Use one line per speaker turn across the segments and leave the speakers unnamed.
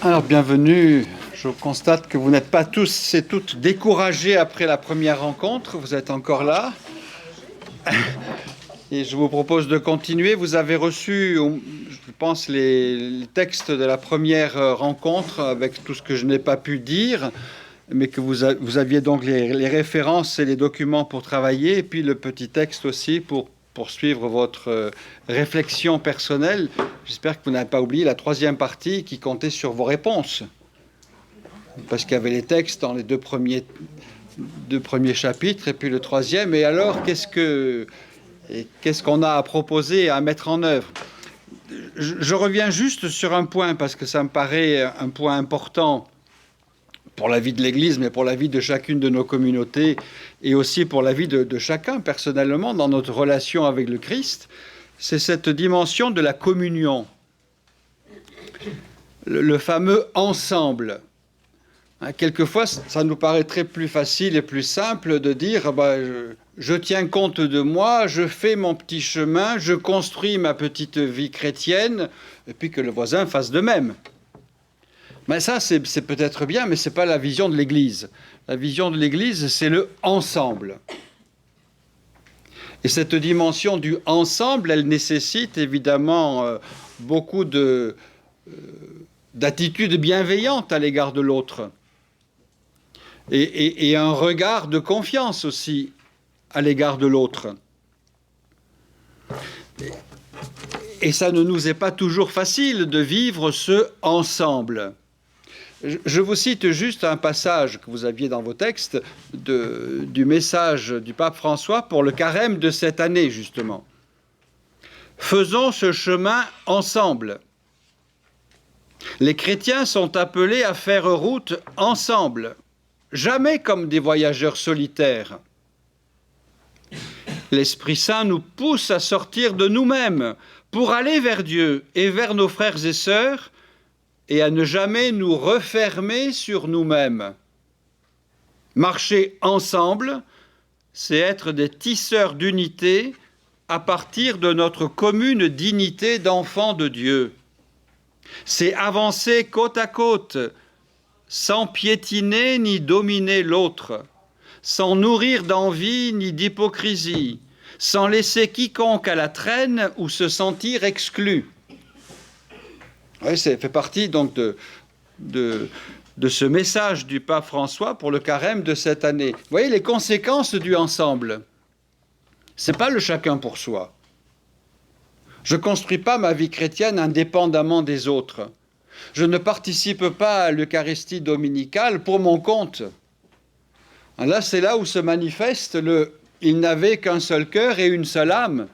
Alors, bienvenue. Je constate que vous n'êtes pas tous et toutes découragés après la première rencontre. Vous êtes encore là. Et je vous propose de continuer. Vous avez reçu, je pense, les textes de la première rencontre avec tout ce que je n'ai pas pu dire, mais que vous aviez donc les références et les documents pour travailler, et puis le petit texte aussi pour poursuivre votre réflexion personnelle. J'espère que vous n'avez pas oublié la troisième partie qui comptait sur vos réponses. Parce qu'il y avait les textes dans les deux premiers chapitres et puis le troisième. Et alors, qu'est-ce qu'on a à proposer et à mettre en œuvre? Je reviens juste sur un point parce que ça me paraît un point important pour la vie de l'Église, mais pour la vie de chacune de nos communautés et aussi pour la vie de chacun personnellement dans notre relation avec le Christ, c'est cette dimension de la communion. Le fameux ensemble. Quelquefois, ça nous paraîtrait plus facile et plus simple de dire je tiens compte de moi, je fais mon petit chemin, je construis ma petite vie chrétienne, et puis que le voisin fasse de même. Mais ça, c'est peut-être bien, mais ce n'est pas la vision de l'Église. La vision de l'Église, c'est le ensemble. Et cette dimension du ensemble, elle nécessite évidemment beaucoup d'attitudes bienveillantes à l'égard de l'autre. Et un regard de confiance aussi à l'égard de l'autre. Et ça ne nous est pas toujours facile de vivre ce ensemble. Je vous cite juste un passage que vous aviez dans vos textes du message du pape François pour le carême de cette année, justement. Faisons ce chemin ensemble. Les chrétiens sont appelés à faire route ensemble, jamais comme des voyageurs solitaires. L'Esprit Saint nous pousse à sortir de nous-mêmes pour aller vers Dieu et vers nos frères et sœurs, et à ne jamais nous refermer sur nous-mêmes. Marcher ensemble, c'est être des tisseurs d'unité à partir de notre commune dignité d'enfants de Dieu. C'est avancer côte à côte, sans piétiner ni dominer l'autre, sans nourrir d'envie ni d'hypocrisie, sans laisser quiconque à la traîne ou se sentir exclu. Oui, ça fait partie donc de ce message du pape François pour le carême de cette année. Vous voyez les conséquences du ensemble. Ce n'est pas le chacun pour soi. Je ne construis pas ma vie chrétienne indépendamment des autres. Je ne participe pas à l'Eucharistie dominicale pour mon compte. Là, c'est là où se manifeste il n'avait qu'un seul cœur et une seule âme.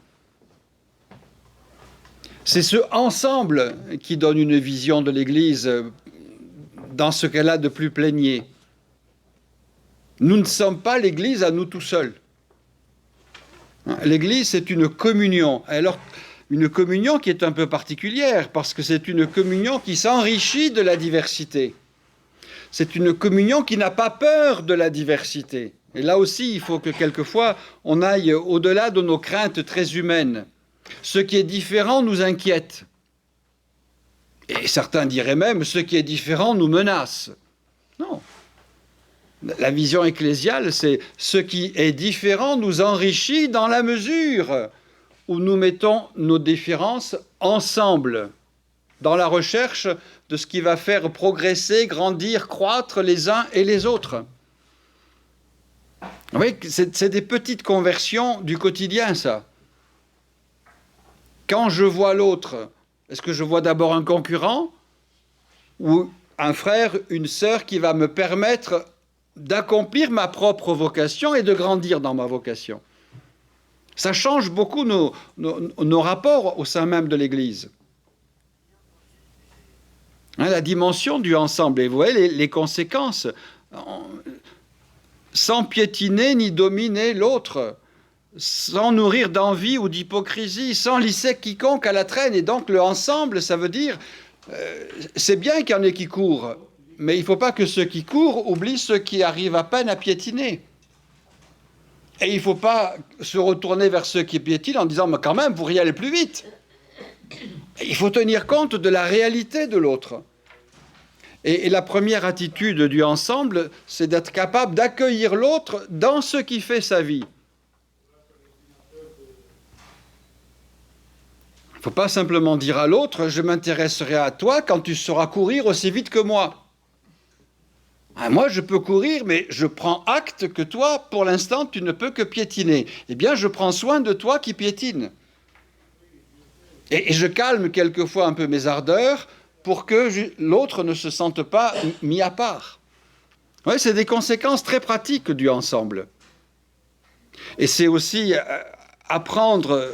C'est ce ensemble qui donne une vision de l'Église dans ce qu'elle a de plus plénier. Nous ne sommes pas l'Église à nous tout seuls. L'Église, c'est une communion. Alors, une communion qui est un peu particulière parce que c'est une communion qui s'enrichit de la diversité. C'est une communion qui n'a pas peur de la diversité. Et là aussi, il faut que quelquefois, on aille au-delà de nos craintes très humaines. Ce qui est différent nous inquiète. Et certains diraient même, ce qui est différent nous menace. Non. La vision ecclésiale, c'est ce qui est différent nous enrichit dans la mesure où nous mettons nos différences ensemble, dans la recherche de ce qui va faire progresser, grandir, croître les uns et les autres. Vous voyez, c'est des petites conversions du quotidien, ça. Quand je vois l'autre, est-ce que je vois d'abord un concurrent ou un frère, une sœur qui va me permettre d'accomplir ma propre vocation et de grandir dans ma vocation? Ça change beaucoup nos rapports au sein même de l'Église. La dimension du ensemble, et vous voyez les conséquences. Sans piétiner ni dominer l'autre, sans nourrir d'envie ou d'hypocrisie, sans lisser quiconque à la traîne. Et donc le ensemble, ça veut dire, c'est bien qu'il y en ait qui courent, mais il ne faut pas que ceux qui courent oublient ceux qui arrivent à peine à piétiner. Et il ne faut pas se retourner vers ceux qui piétinent en disant « mais quand même, vous pourriez aller plus vite ». Il faut tenir compte de la réalité de l'autre. Et la première attitude du ensemble, c'est d'être capable d'accueillir l'autre dans ce qui fait sa vie. Il ne faut pas simplement dire à l'autre « je m'intéresserai à toi quand tu sauras courir aussi vite que moi ». Moi, je peux courir, mais je prends acte que toi, pour l'instant, tu ne peux que piétiner. Eh bien, je prends soin de toi qui piétine. Et je calme quelquefois un peu mes ardeurs pour que l'autre ne se sente pas mis à part. Ouais, c'est des conséquences très pratiques du ensemble. Et c'est aussi apprendre,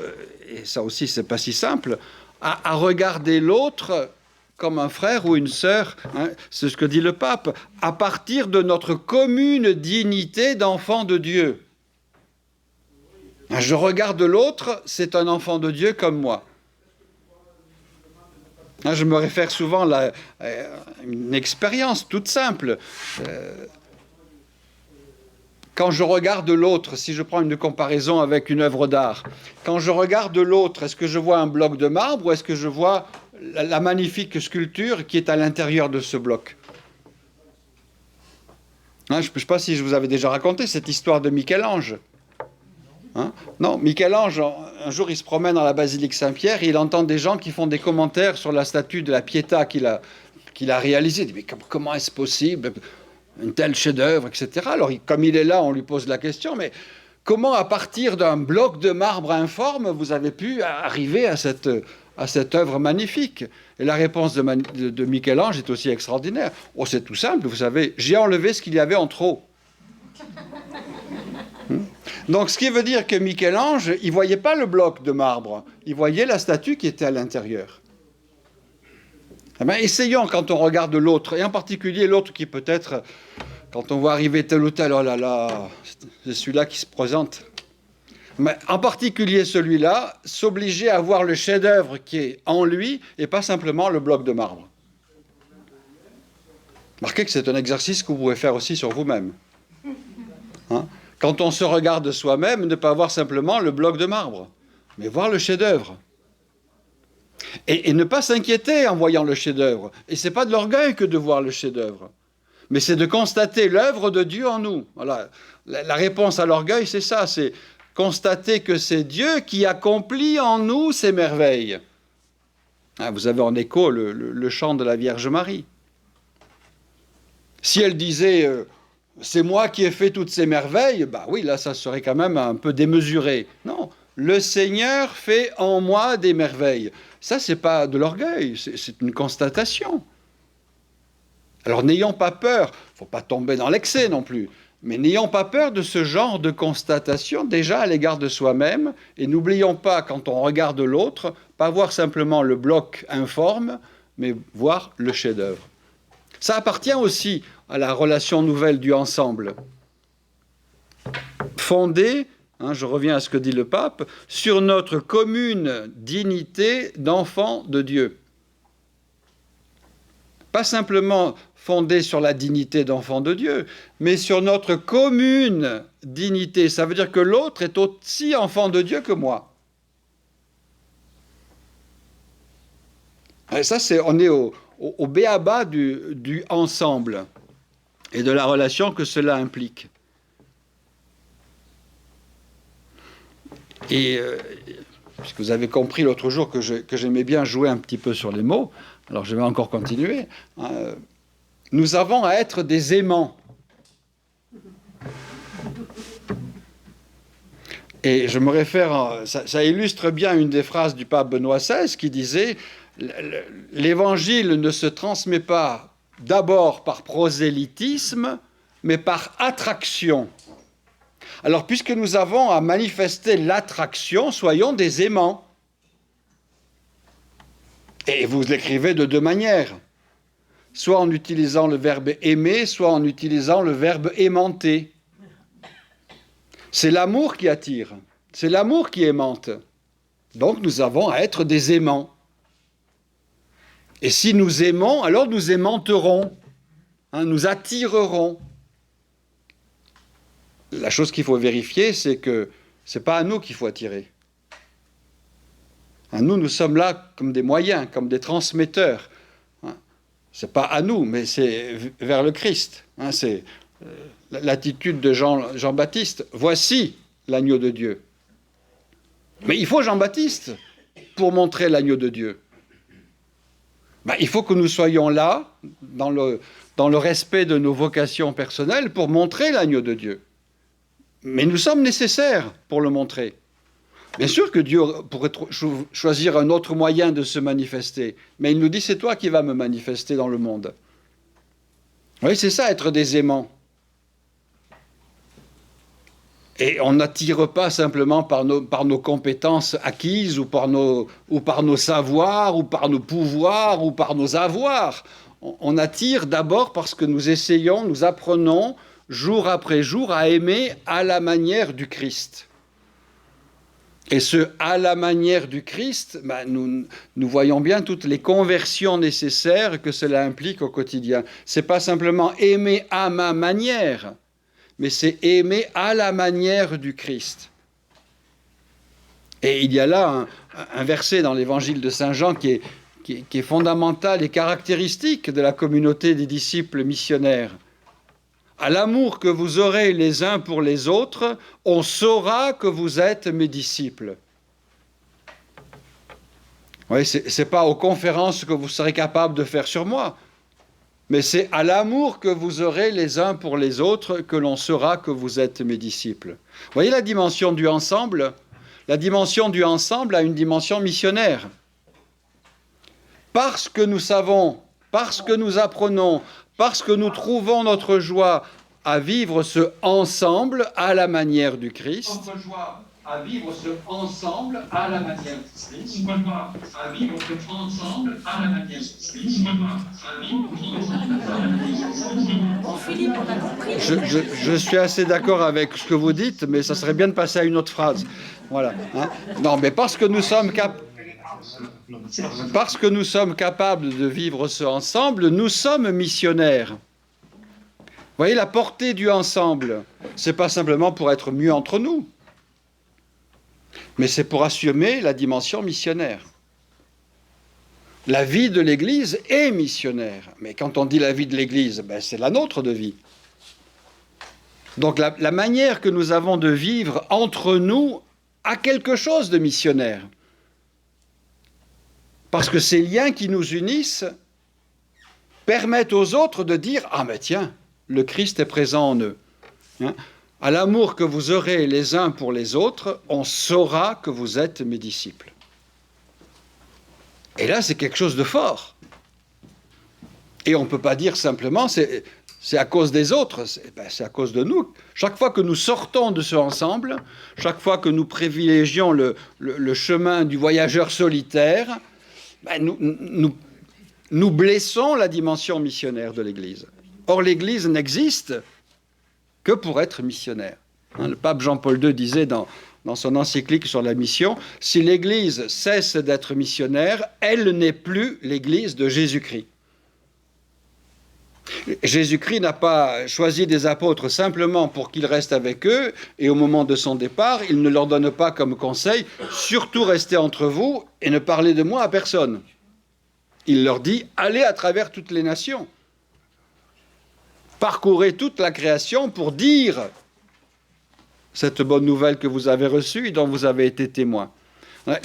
et ça aussi c'est pas si simple, à regarder l'autre comme un frère ou une sœur, hein, c'est ce que dit le pape, à partir de notre commune dignité d'enfant de Dieu. Je regarde l'autre, c'est un enfant de Dieu comme moi. Je me réfère souvent à une expérience toute simple. Quand je regarde l'autre, si je prends une comparaison avec une œuvre d'art, quand je regarde l'autre, est-ce que je vois un bloc de marbre ou est-ce que je vois la magnifique sculpture qui est à l'intérieur de ce bloc? Je ne sais pas si je vous avais déjà raconté cette histoire de Michel-Ange. Non, Michel-Ange, un jour, il se promène dans la basilique Saint-Pierre et il entend des gens qui font des commentaires sur la statue de la Pietà qu'il a réalisée. Il dit, mais comment est-ce possible? Un tel chef-d'œuvre, etc. Alors, comme il est là, on lui pose la question, mais comment, à partir d'un bloc de marbre informe, vous avez pu arriver à cette œuvre magnifique? Et la réponse de Michel-Ange est aussi extraordinaire. Oh, c'est tout simple, vous savez, j'ai enlevé ce qu'il y avait en trop. Donc, ce qui veut dire que Michel-Ange, il ne voyait pas le bloc de marbre, il voyait la statue qui était à l'intérieur. Eh bien, essayons, quand on regarde l'autre, et en particulier l'autre qui peut-être, quand on voit arriver tel ou tel, oh là là, c'est celui-là qui se présente. Mais en particulier celui-là, s'obliger à voir le chef-d'œuvre qui est en lui et pas simplement le bloc de marbre. Remarquez que c'est un exercice que vous pouvez faire aussi sur vous-même. Quand on se regarde soi-même, ne pas voir simplement le bloc de marbre, mais voir le chef-d'œuvre. Et ne pas s'inquiéter en voyant le chef-d'œuvre. Et ce n'est pas de l'orgueil que de voir le chef-d'œuvre, mais c'est de constater l'œuvre de Dieu en nous. Voilà. La réponse à l'orgueil, c'est ça, c'est constater que c'est Dieu qui accomplit en nous ces merveilles. Vous avez en écho le chant de la Vierge Marie. Si elle disait c'est moi qui ai fait toutes ces merveilles, oui, là, ça serait quand même un peu démesuré. Non, le Seigneur fait en moi des merveilles. Ça, c'est pas de l'orgueil, c'est une constatation. Alors, n'ayons pas peur, il ne faut pas tomber dans l'excès non plus, mais n'ayons pas peur de ce genre de constatation, déjà à l'égard de soi-même, et n'oublions pas, quand on regarde l'autre, pas voir simplement le bloc informe, mais voir le chef-d'œuvre. Ça appartient aussi à la relation nouvelle du ensemble, fondée, je reviens à ce que dit le pape, sur notre commune dignité d'enfant de Dieu. Pas simplement fondée sur la dignité d'enfant de Dieu, mais sur notre commune dignité. Ça veut dire que l'autre est aussi enfant de Dieu que moi. Et ça, on est au b.a.-ba du ensemble et de la relation que cela implique. Et puisque vous avez compris l'autre jour que j'aimais bien jouer un petit peu sur les mots, alors je vais encore continuer. Nous avons à être des aimants. Et je me réfère, ça illustre bien une des phrases du pape Benoît XVI qui disait « L'évangile ne se transmet pas d'abord par prosélytisme, mais par attraction. » Alors, puisque nous avons à manifester l'attraction, soyons des aimants. Et vous l'écrivez de deux manières. Soit en utilisant le verbe aimer, soit en utilisant le verbe aimanter. C'est l'amour qui attire, c'est l'amour qui aimante. Donc nous avons à être des aimants. Et si nous aimons, alors nous aimanterons, nous attirerons. La chose qu'il faut vérifier, c'est que ce n'est pas à nous qu'il faut attirer. Nous sommes là comme des moyens, comme des transmetteurs. C'est pas à nous, mais c'est vers le Christ. Hein, c'est l'attitude de Jean-Baptiste. Voici l'agneau de Dieu. Mais il faut Jean-Baptiste pour montrer l'agneau de Dieu. Ben, il faut que nous soyons là, dans le respect de nos vocations personnelles, pour montrer l'agneau de Dieu. Mais nous sommes nécessaires pour le montrer. Bien sûr que Dieu pourrait choisir un autre moyen de se manifester, mais il nous dit, c'est toi qui vas me manifester dans le monde. Oui, c'est ça, être des aimants. Et on n'attire pas simplement par nos compétences acquises, ou par nos savoirs, ou par nos pouvoirs, ou par nos avoirs. On attire d'abord parce que nous apprenons jour après jour à aimer à la manière du Christ. Et ce « à la manière du Christ », nous voyons bien toutes les conversions nécessaires que cela implique au quotidien. Ce n'est pas simplement aimer à ma manière, mais c'est aimer à la manière du Christ. Et il y a là un verset dans l'évangile de Saint Jean qui est fondamental et caractéristique de la communauté des disciples missionnaires. À l'amour que vous aurez les uns pour les autres, on saura que vous êtes mes disciples. Oui, ce n'est pas aux conférences que vous serez capables de faire sur moi, mais c'est à l'amour que vous aurez les uns pour les autres que l'on saura que vous êtes mes disciples. Vous voyez la dimension du ensemble ? La dimension du ensemble a une dimension missionnaire. Parce que nous savons, parce que nous apprenons, parce que nous trouvons notre joie à vivre ce ensemble à la manière du Christ. Notre joie à vivre ce ensemble à la manière du Christ. Notre joie à vivre ce ensemble à la manière du Christ.
Philippe, on a compris.
Je suis assez d'accord avec ce que vous dites, mais ça serait bien de passer à une autre phrase. Voilà. Hein. Non, mais parce que nous sommes capables de vivre ce ensemble, nous sommes missionnaires. Vous voyez, la portée du ensemble, ce n'est pas simplement pour être mieux entre nous, mais c'est pour assumer la dimension missionnaire. La vie de l'Église est missionnaire, mais quand on dit la vie de l'Église, c'est la nôtre de vie. Donc la manière que nous avons de vivre entre nous a quelque chose de missionnaire. Parce que ces liens qui nous unissent permettent aux autres de dire « Ah mais tiens, le Christ est présent en eux. Hein. À l'amour que vous aurez les uns pour les autres, on saura que vous êtes mes disciples. » Et là, c'est quelque chose de fort. Et on ne peut pas dire simplement c'est à cause des autres, c'est à cause de nous. Chaque fois que nous sortons de ce ensemble, chaque fois que nous privilégions le chemin du voyageur solitaire, nous blessons la dimension missionnaire de l'Église. Or, l'Église n'existe que pour être missionnaire. Le pape Jean-Paul II disait dans son encyclique sur la mission, « Si l'Église cesse d'être missionnaire, elle n'est plus l'Église de Jésus-Christ. » Jésus-Christ n'a pas choisi des apôtres simplement pour qu'ils restent avec eux, et au moment de son départ, il ne leur donne pas comme conseil « Surtout restez entre vous et ne parlez de moi à personne. » Il leur dit « Allez à travers toutes les nations. Parcourez toute la création pour dire cette bonne nouvelle que vous avez reçue et dont vous avez été témoin. »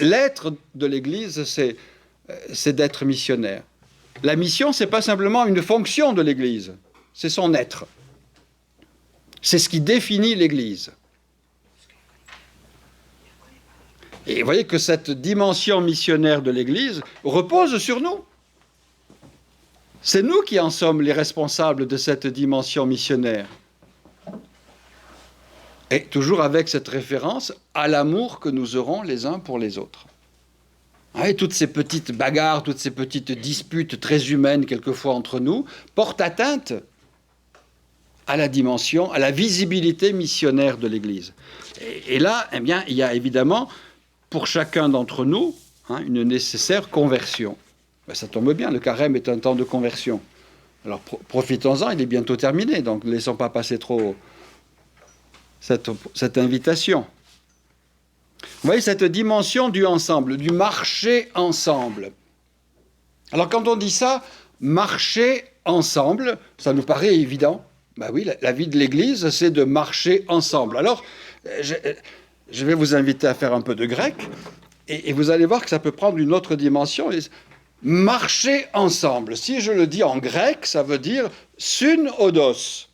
L'être de l'Église, c'est d'être missionnaire. La mission, ce n'est pas simplement une fonction de l'Église, c'est son être. C'est ce qui définit l'Église. Et vous voyez que cette dimension missionnaire de l'Église repose sur nous. C'est nous qui en sommes les responsables de cette dimension missionnaire. Et toujours avec cette référence à l'amour que nous aurons les uns pour les autres. Et toutes ces petites bagarres, toutes ces petites disputes très humaines quelquefois entre nous, portent atteinte à la dimension, à la visibilité missionnaire de l'Église. Et là, eh bien, il y a évidemment pour chacun d'entre nous une nécessaire conversion. Ça tombe bien, le carême est un temps de conversion. Alors profitons-en, il est bientôt terminé, donc ne laissons pas passer trop cette invitation. Vous voyez cette dimension du ensemble, du marcher ensemble. Alors quand on dit ça, marcher ensemble, ça nous paraît évident. Ben oui, la vie de l'Église, c'est de marcher ensemble. Alors, je vais vous inviter à faire un peu de grec, et vous allez voir que ça peut prendre une autre dimension. Marcher ensemble. Si je le dis en grec, ça veut dire synodos.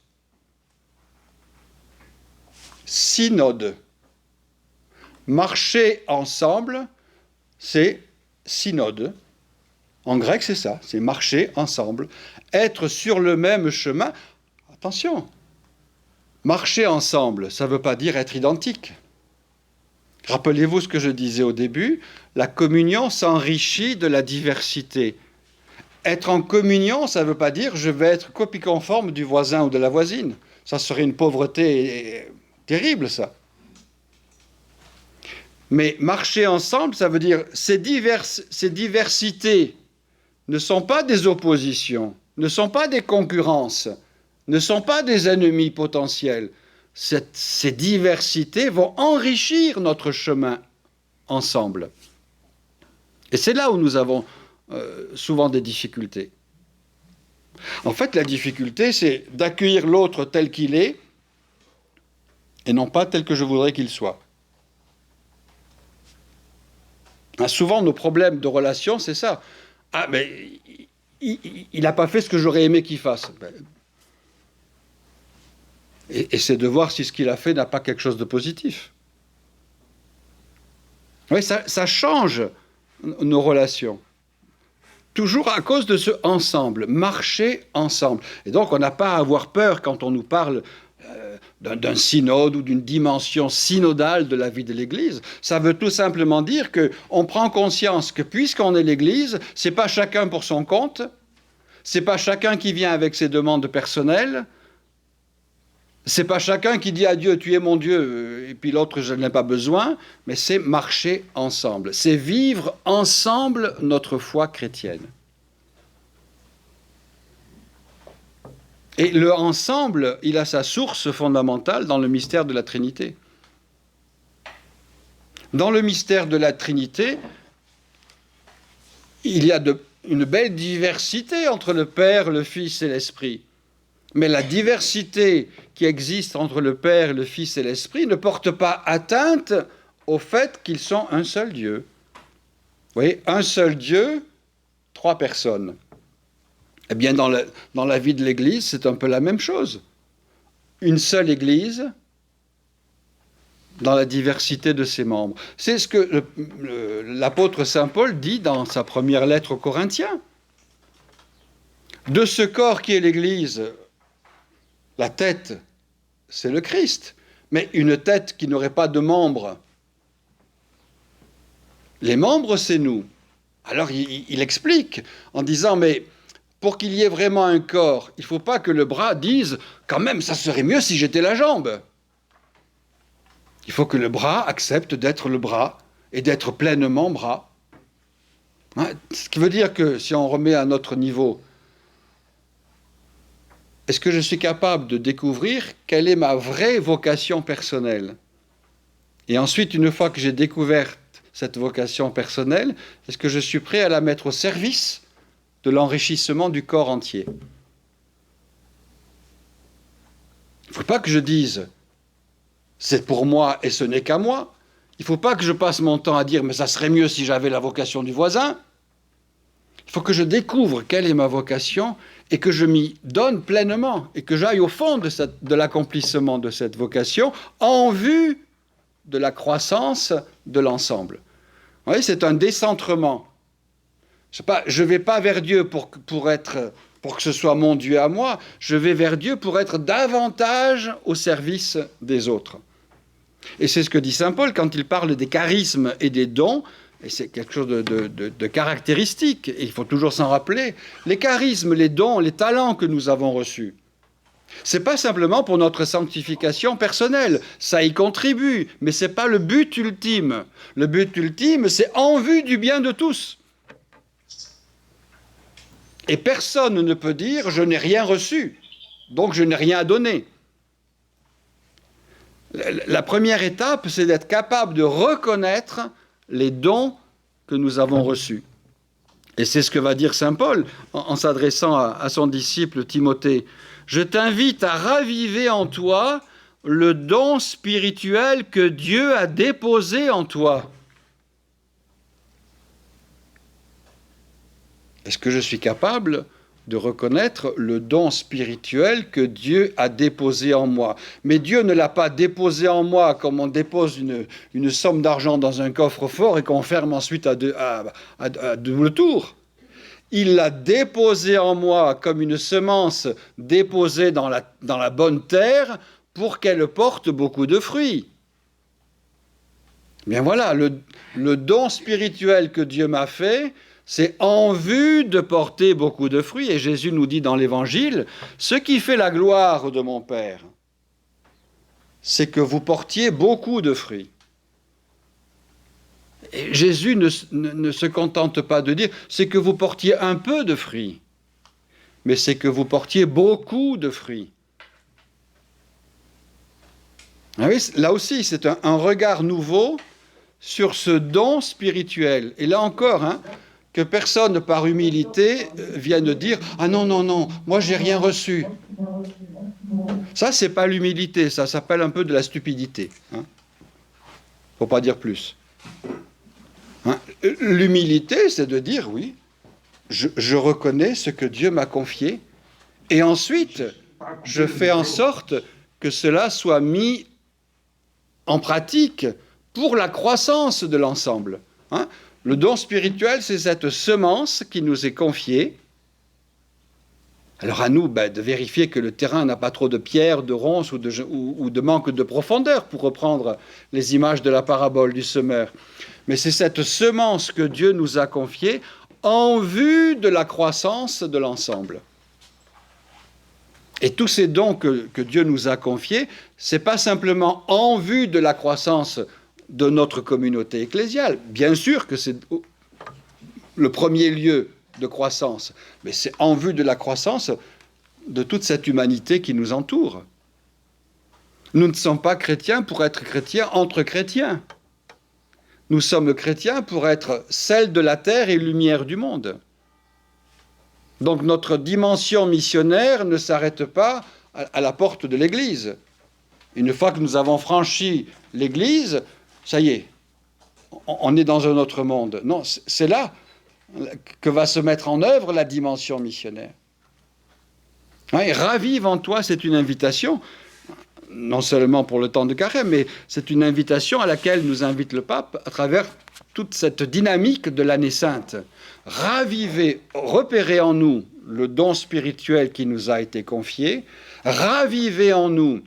Synode. Marcher ensemble, c'est synode. En grec, c'est ça, c'est marcher ensemble. Être sur le même chemin. Attention, marcher ensemble, ça ne veut pas dire être identique. Rappelez-vous ce que je disais au début, la communion s'enrichit de la diversité. Être en communion, ça ne veut pas dire je vais être copie conforme du voisin ou de la voisine. Ça serait une pauvreté terrible, ça. Mais marcher ensemble, ça veut dire ces diversités ne sont pas des oppositions, ne sont pas des concurrences, ne sont pas des ennemis potentiels. Ces diversités vont enrichir notre chemin ensemble. Et c'est là où nous avons souvent des difficultés. En fait, la difficulté, c'est d'accueillir l'autre tel qu'il est et non pas tel que je voudrais qu'il soit. Souvent, nos problèmes de relation, c'est ça. Ah, mais il n'a pas fait ce que j'aurais aimé qu'il fasse. Et c'est de voir si ce qu'il a fait n'a pas quelque chose de positif. Oui, ça change nos relations. Toujours à cause de ce ensemble, marcher ensemble. Et donc, on n'a pas à avoir peur quand on nous parle d'un synode ou d'une dimension synodale de la vie de l'Église. Ça veut tout simplement dire qu'on prend conscience que puisqu'on est l'Église, c'est pas chacun pour son compte, c'est pas chacun qui vient avec ses demandes personnelles, c'est pas chacun qui dit à Dieu, tu es mon Dieu, et puis l'autre, je n'en ai pas besoin, mais c'est marcher ensemble, c'est vivre ensemble notre foi chrétienne. Et le ensemble, il a sa source fondamentale dans le mystère de la Trinité. Dans le mystère de la Trinité, il y a une belle diversité entre le Père, le Fils et l'Esprit. Mais la diversité qui existe entre le Père, le Fils et l'Esprit ne porte pas atteinte au fait qu'ils sont un seul Dieu. Vous voyez, un seul Dieu, 3 personnes. Eh bien, dans la vie de l'Église, c'est un peu la même chose. Une seule Église dans la diversité de ses membres. C'est ce que l'apôtre Saint Paul dit dans sa première lettre aux Corinthiens. De ce corps qui est l'Église, la tête, c'est le Christ. Mais une tête qui n'aurait pas de membres, les membres, c'est nous. Alors il explique en disant, mais pour qu'il y ait vraiment un corps, il ne faut pas que le bras dise « quand même, ça serait mieux si j'étais la jambe ». Il faut que le bras accepte d'être le bras et d'être pleinement bras. Ce qui veut dire que si on remet à notre niveau, est-ce que je suis capable de découvrir quelle est ma vraie vocation personnelle? Et ensuite, une fois que j'ai découvert cette vocation personnelle, est-ce que je suis prêt à la mettre au service de l'enrichissement du corps entier? Il ne faut pas que je dise « c'est pour moi et ce n'est qu'à moi ». Il ne faut pas que je passe mon temps à dire « mais ça serait mieux si j'avais la vocation du voisin ». Il faut que je découvre quelle est ma vocation et que je m'y donne pleinement et que j'aille au fond de l'accomplissement de cette vocation en vue de la croissance de l'ensemble. Vous voyez, c'est un décentrement. Je ne vais pas vers Dieu pour que ce soit mon Dieu à moi, je vais vers Dieu pour être davantage au service des autres. Et c'est ce que dit saint Paul quand il parle des charismes et des dons, et c'est quelque chose de caractéristique, et il faut toujours s'en rappeler. Les charismes, les dons, les talents que nous avons reçus, ce n'est pas simplement pour notre sanctification personnelle, ça y contribue, mais ce n'est pas le but ultime. Le but ultime, c'est en vue du bien de tous. Et personne ne peut dire « je n'ai rien reçu, donc je n'ai rien à donner ». La première étape, c'est d'être capable de reconnaître les dons que nous avons reçus. Et c'est ce que va dire saint Paul en s'adressant à son disciple Timothée. « Je t'invite à raviver en toi le don spirituel que Dieu a déposé en toi. » Est-ce que je suis capable de reconnaître le don spirituel que Dieu a déposé en moi? Mais Dieu ne l'a pas déposé en moi comme on dépose une somme d'argent dans un coffre-fort et qu'on ferme ensuite à double tour. Il l'a déposé en moi comme une semence déposée dans la bonne terre pour qu'elle porte beaucoup de fruits. Bien voilà, le don spirituel que Dieu m'a fait, c'est en vue de porter beaucoup de fruits. Et Jésus nous dit dans l'Évangile, ce qui fait la gloire de mon Père, c'est que vous portiez beaucoup de fruits. Et Jésus ne se contente pas de dire, c'est que vous portiez un peu de fruits, mais c'est que vous portiez beaucoup de fruits. Ah oui, là aussi, c'est un regard nouveau sur ce don spirituel. Et là encore, que personne par humilité vienne dire « Ah non, non, non, moi j'ai rien reçu ». Ça, c'est pas l'humilité, ça s'appelle un peu de la stupidité. Faut pas dire plus. L'humilité, c'est de dire « Oui, je reconnais ce que Dieu m'a confié et ensuite, je fais en sorte que cela soit mis en pratique pour la croissance de l'ensemble. » Le don spirituel, c'est cette semence qui nous est confiée. Alors à nous de vérifier que le terrain n'a pas trop de pierres, de ronces ou de manque de profondeur, pour reprendre les images de la parabole du semeur. Mais c'est cette semence que Dieu nous a confiée en vue de la croissance de l'ensemble. Et tous ces dons que Dieu nous a confiés, ce n'est pas simplement en vue de la croissance de notre communauté ecclésiale. Bien sûr que c'est le premier lieu de croissance, mais c'est en vue de la croissance de toute cette humanité qui nous entoure. Nous ne sommes pas chrétiens pour être chrétiens entre chrétiens. Nous sommes chrétiens pour être sel de la terre et lumière du monde. Donc notre dimension missionnaire ne s'arrête pas à la porte de l'Église. Une fois que nous avons franchi l'Église, ça y est, on est dans un autre monde. Non, c'est là que va se mettre en œuvre la dimension missionnaire. Et ravive en toi, c'est une invitation, non seulement pour le temps de carême, mais c'est une invitation à laquelle nous invite le pape à travers toute cette dynamique de l'année sainte. Raviver, repérer en nous le don spirituel qui nous a été confié, raviver en nous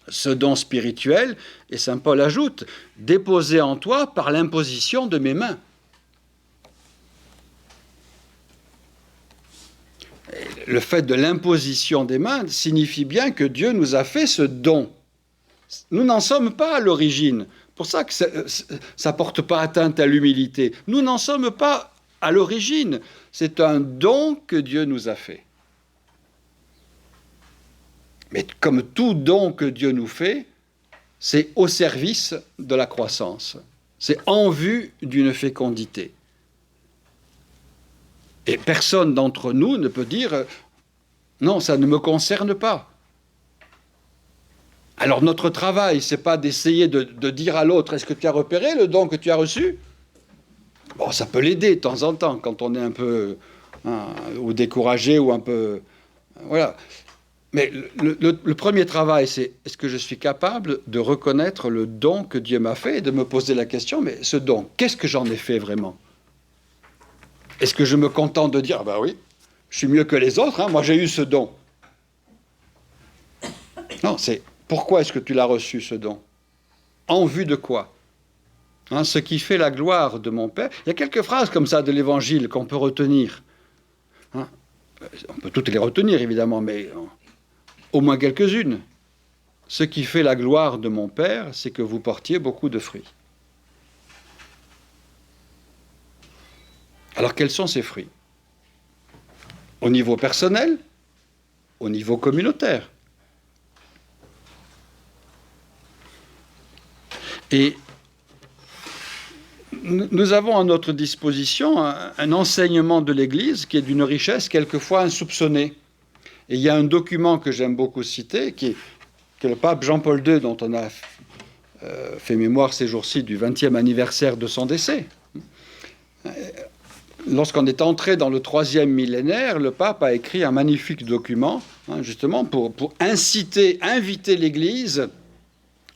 ce don spirituel, et saint Paul ajoute, déposer en toi par l'imposition de mes mains. Le fait de l'imposition des mains signifie bien que Dieu nous a fait ce don. Nous n'en sommes pas à l'origine. Pour ça que ça ne porte pas atteinte à l'humilité. Nous n'en sommes pas à l'origine. C'est un don que Dieu nous a fait. Mais comme tout don que Dieu nous fait, c'est au service de la croissance. C'est en vue d'une fécondité. Et personne d'entre nous ne peut dire « Non, ça ne me concerne pas ». Alors notre travail, ce n'est pas d'essayer de dire à l'autre « Est-ce que tu as repéré le don que tu as reçu ?» Bon, ça peut l'aider de temps en temps, quand on est un peu ou découragé ou un peu... Voilà. Mais le premier travail, c'est est-ce que je suis capable de reconnaître le don que Dieu m'a fait et de me poser la question, mais ce don, qu'est-ce que j'en ai fait vraiment? Est-ce que je me contente de dire, ah ben oui, je suis mieux que les autres, moi j'ai eu ce don? Non, c'est pourquoi est-ce que tu l'as reçu, ce don? En vue de quoi? Ce qui fait la gloire de mon Père. Il y a quelques phrases comme ça de l'Évangile qu'on peut retenir. On peut toutes les retenir, évidemment, mais au moins quelques-unes. Ce qui fait la gloire de mon Père, c'est que vous portiez beaucoup de fruits. Alors, quels sont ces fruits? Au niveau personnel, au niveau communautaire. Et Nous avons à notre disposition un enseignement de l'Église qui est d'une richesse quelquefois insoupçonnée. Et il y a un document que j'aime beaucoup citer, que le pape Jean-Paul II, dont on a fait mémoire ces jours-ci du 20e anniversaire de son décès. Lorsqu'on est entré dans le 3e millénaire, le pape a écrit un magnifique document, justement pour inviter l'Église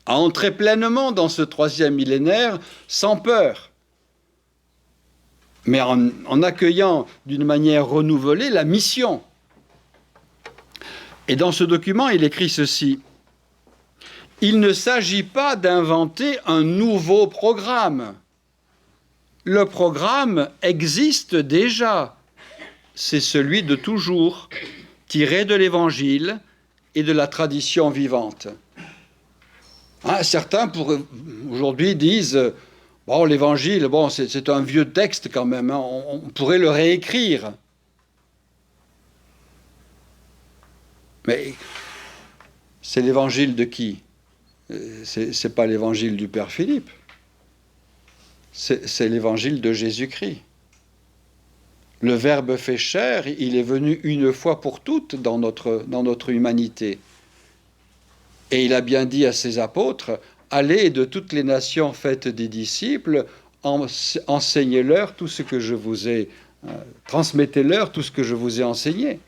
à entrer pleinement dans ce 3e millénaire sans peur, mais en accueillant d'une manière renouvelée la mission. Et dans ce document, il écrit ceci: « Il ne s'agit pas d'inventer un nouveau programme. Le programme existe déjà. C'est celui de toujours, tiré de l'Évangile et de la tradition vivante. » Certains aujourd'hui disent « Bon, l'Évangile, bon, c'est un vieux texte quand même, hein, on pourrait le réécrire. » Mais c'est l'Évangile de qui? C'est pas l'Évangile du Père Philippe. C'est l'Évangile de Jésus-Christ. Le Verbe fait chair, il est venu une fois pour toutes dans notre humanité. Et il a bien dit à ses apôtres, « Allez de toutes les nations, faites des disciples, enseignez-leur tout ce que je vous ai, transmettez-leur tout ce que je vous ai enseigné. »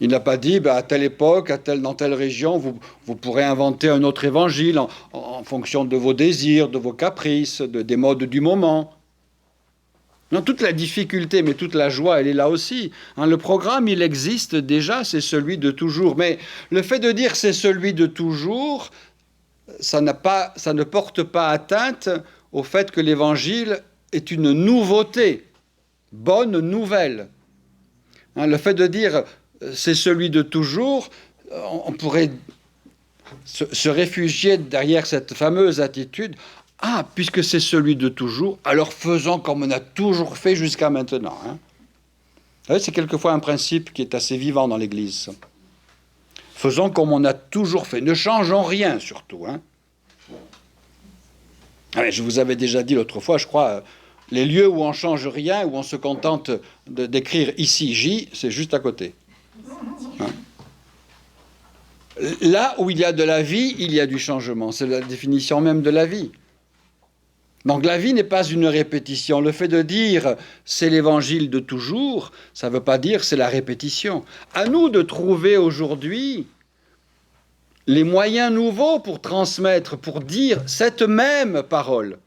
Il n'a pas dit, à telle époque, dans telle région, vous pourrez inventer un autre évangile en fonction de vos désirs, de vos caprices, des modes du moment. Non, toute la difficulté, mais toute la joie, elle est là aussi. Le programme, il existe déjà, c'est celui de toujours. Mais le fait de dire c'est celui de toujours, ça ne porte pas atteinte au fait que l'évangile est une nouveauté, bonne nouvelle. Le fait de dire c'est celui de toujours, on pourrait se réfugier derrière cette fameuse attitude. Ah, puisque c'est celui de toujours, alors faisons comme on a toujours fait jusqu'à maintenant. Vous voyez, c'est quelquefois un principe qui est assez vivant dans l'Église. Faisons comme on a toujours fait, ne changeons rien surtout. Je vous avais déjà dit l'autre fois, je crois, les lieux où on ne change rien, où on se contente d'écrire ici J, c'est juste à côté. Là où il y a de la vie, il y a du changement. C'est la définition même de la vie. Donc la vie n'est pas une répétition. Le fait de dire c'est l'évangile de toujours, ça ne veut pas dire c'est la répétition. À nous de trouver aujourd'hui les moyens nouveaux pour transmettre, pour dire cette même parole.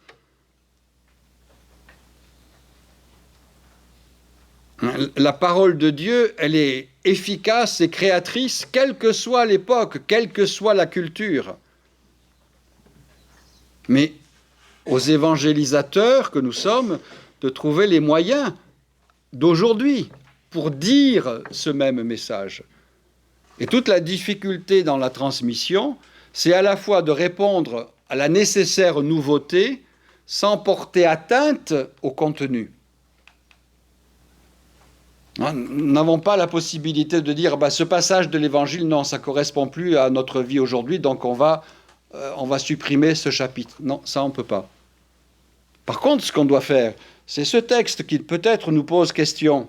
La parole de Dieu, elle est efficace et créatrice, quelle que soit l'époque, quelle que soit la culture. Mais aux évangélisateurs que nous sommes, de trouver les moyens d'aujourd'hui pour dire ce même message. Et toute la difficulté dans la transmission, c'est à la fois de répondre à la nécessaire nouveauté sans porter atteinte au contenu. Nous n'avons pas la possibilité de dire ce passage de l'Évangile, non, ça ne correspond plus à notre vie aujourd'hui, donc on va supprimer ce chapitre. Non, ça on ne peut pas. Par contre, ce qu'on doit faire, c'est ce texte qui peut-être nous pose question,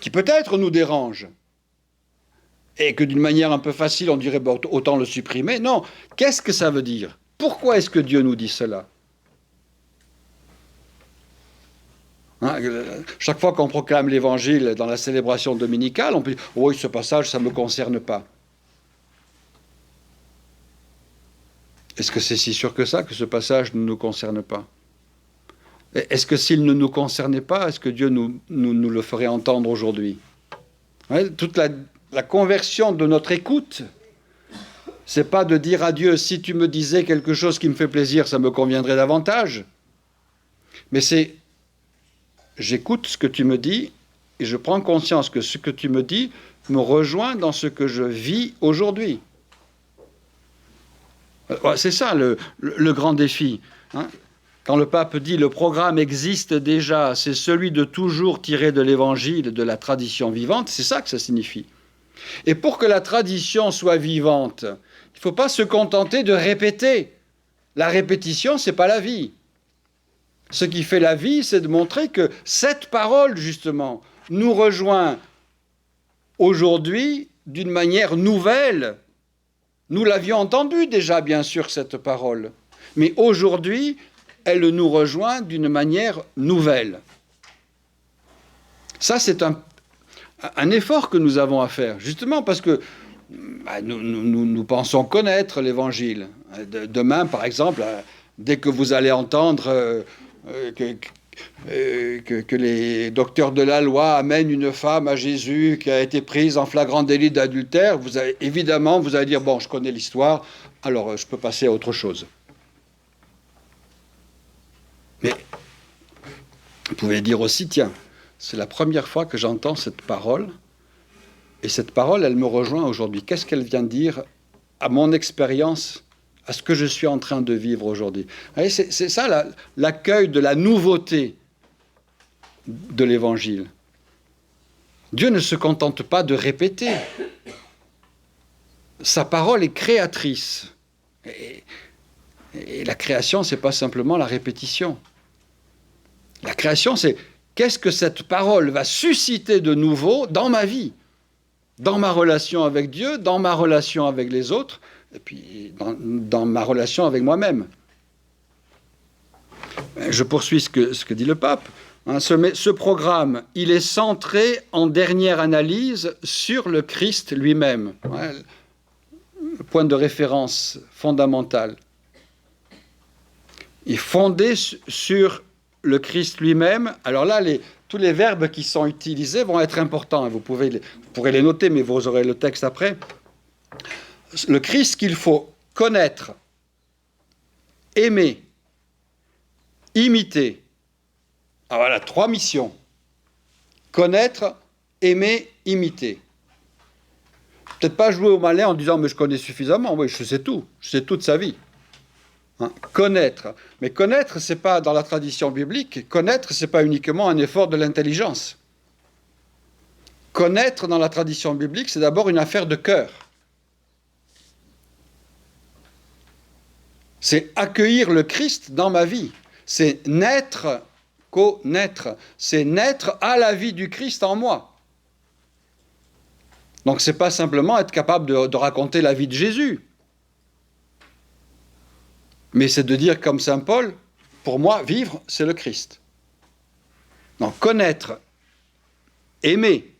qui peut-être nous dérange, et que d'une manière un peu facile, on dirait autant le supprimer. Non, qu'est-ce que ça veut dire? Pourquoi est-ce que Dieu nous dit cela? Chaque fois qu'on proclame l'Évangile dans la célébration dominicale, on peut dire « Oui, ce passage, ça ne me concerne pas ». Est-ce que c'est si sûr que ça, que ce passage ne nous concerne pas? Est-ce que s'il ne nous concernait pas, est-ce que Dieu nous le ferait entendre aujourd'hui? Toute la conversion de notre écoute, c'est pas de dire à Dieu « Si tu me disais quelque chose qui me fait plaisir, ça me conviendrait davantage ». Mais c'est j'écoute ce que tu me dis et je prends conscience que ce que tu me dis me rejoint dans ce que je vis aujourd'hui. C'est ça le grand défi. Quand le pape dit « le programme existe déjà, c'est celui de toujours tiré de l'Évangile, de la tradition vivante », c'est ça que ça signifie. Et pour que la tradition soit vivante, il ne faut pas se contenter de répéter. La répétition, ce n'est pas la vie. Ce qui fait la vie, c'est de montrer que cette parole, justement, nous rejoint aujourd'hui d'une manière nouvelle. Nous l'avions entendue déjà, bien sûr, cette parole. Mais aujourd'hui, elle nous rejoint d'une manière nouvelle. Ça, c'est un effort que nous avons à faire, justement parce que nous pensons connaître l'Évangile. Demain, par exemple, dès que vous allez entendre que les docteurs de la loi amènent une femme à Jésus qui a été prise en flagrant délit d'adultère, vous allez dire, bon, je connais l'histoire, alors je peux passer à autre chose. Mais vous pouvez dire aussi, tiens, c'est la première fois que j'entends cette parole, et cette parole, elle me rejoint aujourd'hui. Qu'est-ce qu'elle vient dire à mon expérience, à ce que je suis en train de vivre aujourd'hui? C'est ça l'accueil de la nouveauté de l'Évangile. Dieu ne se contente pas de répéter. Sa parole est créatrice. Et la création, ce n'est pas simplement la répétition. La création, c'est qu'est-ce que cette parole va susciter de nouveau dans ma vie, dans ma relation avec Dieu, dans ma relation avec les autres, et puis dans ma relation avec moi-même. Je poursuis ce que dit le pape. Ce programme, il est centré en dernière analyse sur le Christ lui-même. Le point de référence fondamental. Il est fondé sur le Christ lui-même. Alors là, tous les verbes qui sont utilisés vont être importants. Vous pourrez les noter, mais vous aurez le texte après. Le Christ qu'il faut connaître, aimer, imiter. Alors voilà, 3 missions. Connaître, aimer, imiter. Peut-être pas jouer au malin en disant « mais je connais suffisamment ». Oui, je sais tout. Je sais toute sa vie. Connaître. Mais connaître, c'est pas dans la tradition biblique. Connaître, c'est pas uniquement un effort de l'intelligence. Connaître dans la tradition biblique, c'est d'abord une affaire de cœur. C'est accueillir le Christ dans ma vie. C'est naître, connaître. C'est naître à la vie du Christ en moi. Donc c'est pas simplement être capable de raconter la vie de Jésus. Mais c'est de dire comme saint Paul, pour moi, vivre, c'est le Christ. Donc connaître, aimer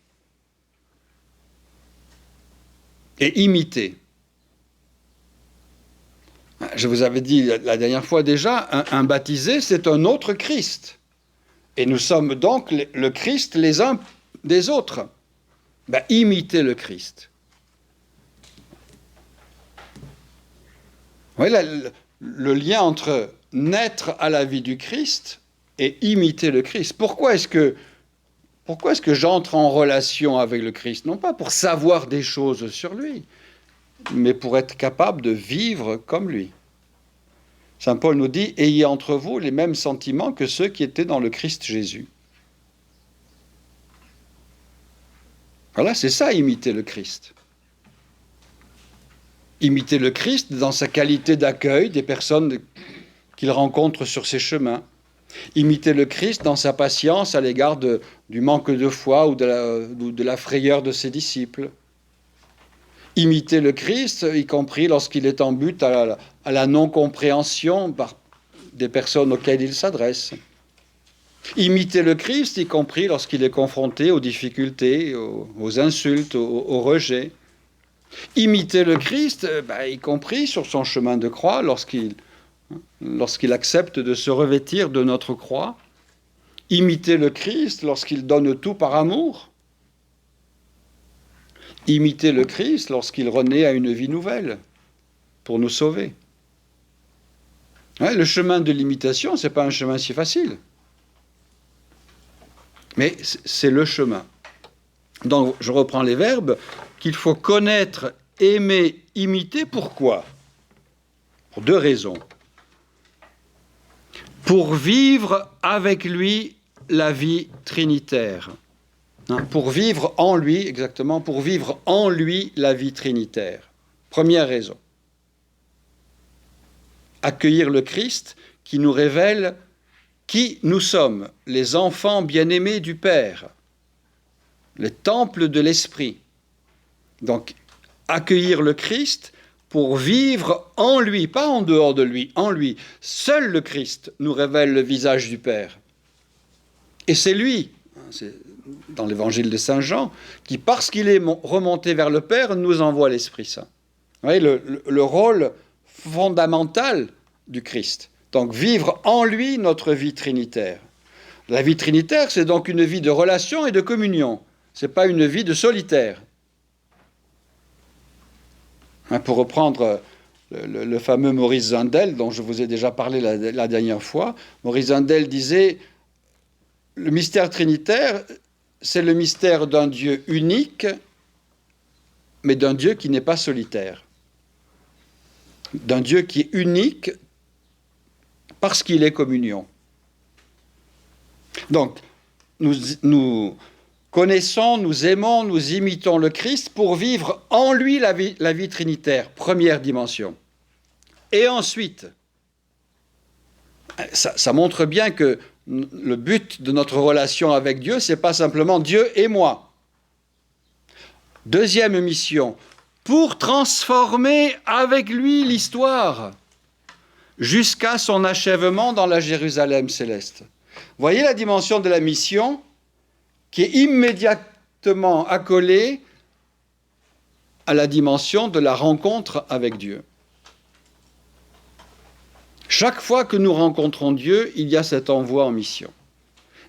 et imiter. Je vous avais dit la dernière fois déjà, un baptisé, c'est un autre Christ. Et nous sommes donc le Christ les uns des autres. Imiter le Christ. Vous voyez, le lien entre naître à la vie du Christ et imiter le Christ. Pourquoi est-ce que j'entre en relation avec le Christ? Non pas pour savoir des choses sur lui, mais pour être capable de vivre comme lui. Saint Paul nous dit « Ayez entre vous les mêmes sentiments que ceux qui étaient dans le Christ Jésus ». Voilà, c'est ça, imiter le Christ. Imiter le Christ dans sa qualité d'accueil des personnes qu'il rencontre sur ses chemins. Imiter le Christ dans sa patience à l'égard du manque de foi ou de la frayeur de ses disciples. Imiter le Christ, y compris lorsqu'il est en but à la non-compréhension par des personnes auxquelles il s'adresse. Imiter le Christ, y compris lorsqu'il est confronté aux difficultés, aux insultes, aux rejets. Imiter le Christ, y compris sur son chemin de croix, lorsqu'il accepte de se revêtir de notre croix. Imiter le Christ lorsqu'il donne tout par amour. Imiter le Christ lorsqu'il renaît à une vie nouvelle pour nous sauver. Le chemin de l'imitation, ce n'est pas un chemin si facile. Mais c'est le chemin. Donc, je reprends les verbes, qu'il faut connaître, aimer, imiter. Pourquoi? Pour 2 raisons. Pour vivre avec lui la vie trinitaire. Pour vivre en lui, exactement, pour vivre en lui la vie trinitaire. Première raison. Accueillir le Christ qui nous révèle qui nous sommes, les enfants bien-aimés du Père, les temples de l'Esprit. Donc, accueillir le Christ pour vivre en lui, pas en dehors de lui, en lui. Seul le Christ nous révèle le visage du Père. Et c'est lui, c'est dans l'évangile de Saint Jean, qui, parce qu'il est remonté vers le Père, nous envoie l'Esprit Saint. Vous voyez le rôle fondamental du Christ. Donc, vivre en lui notre vie trinitaire. La vie trinitaire, c'est donc une vie de relation et de communion. Ce n'est pas une vie de solitaire. Pour reprendre le fameux Maurice Zundel, dont je vous ai déjà parlé la dernière fois, Maurice Zundel disait « Le mystère trinitaire, c'est le mystère d'un Dieu unique, mais d'un Dieu qui n'est pas solitaire. D'un Dieu qui est unique parce qu'il est communion. » Donc, nous connaissons, nous aimons, nous imitons le Christ pour vivre en lui la vie trinitaire, première dimension. Et ensuite, ça montre bien que le but de notre relation avec Dieu, ce n'est pas simplement Dieu et moi. Deuxième mission, pour transformer avec lui l'histoire jusqu'à son achèvement dans la Jérusalem céleste. Voyez la dimension de la mission qui est immédiatement accolée à la dimension de la rencontre avec Dieu. Chaque fois que nous rencontrons Dieu, il y a cet envoi en mission.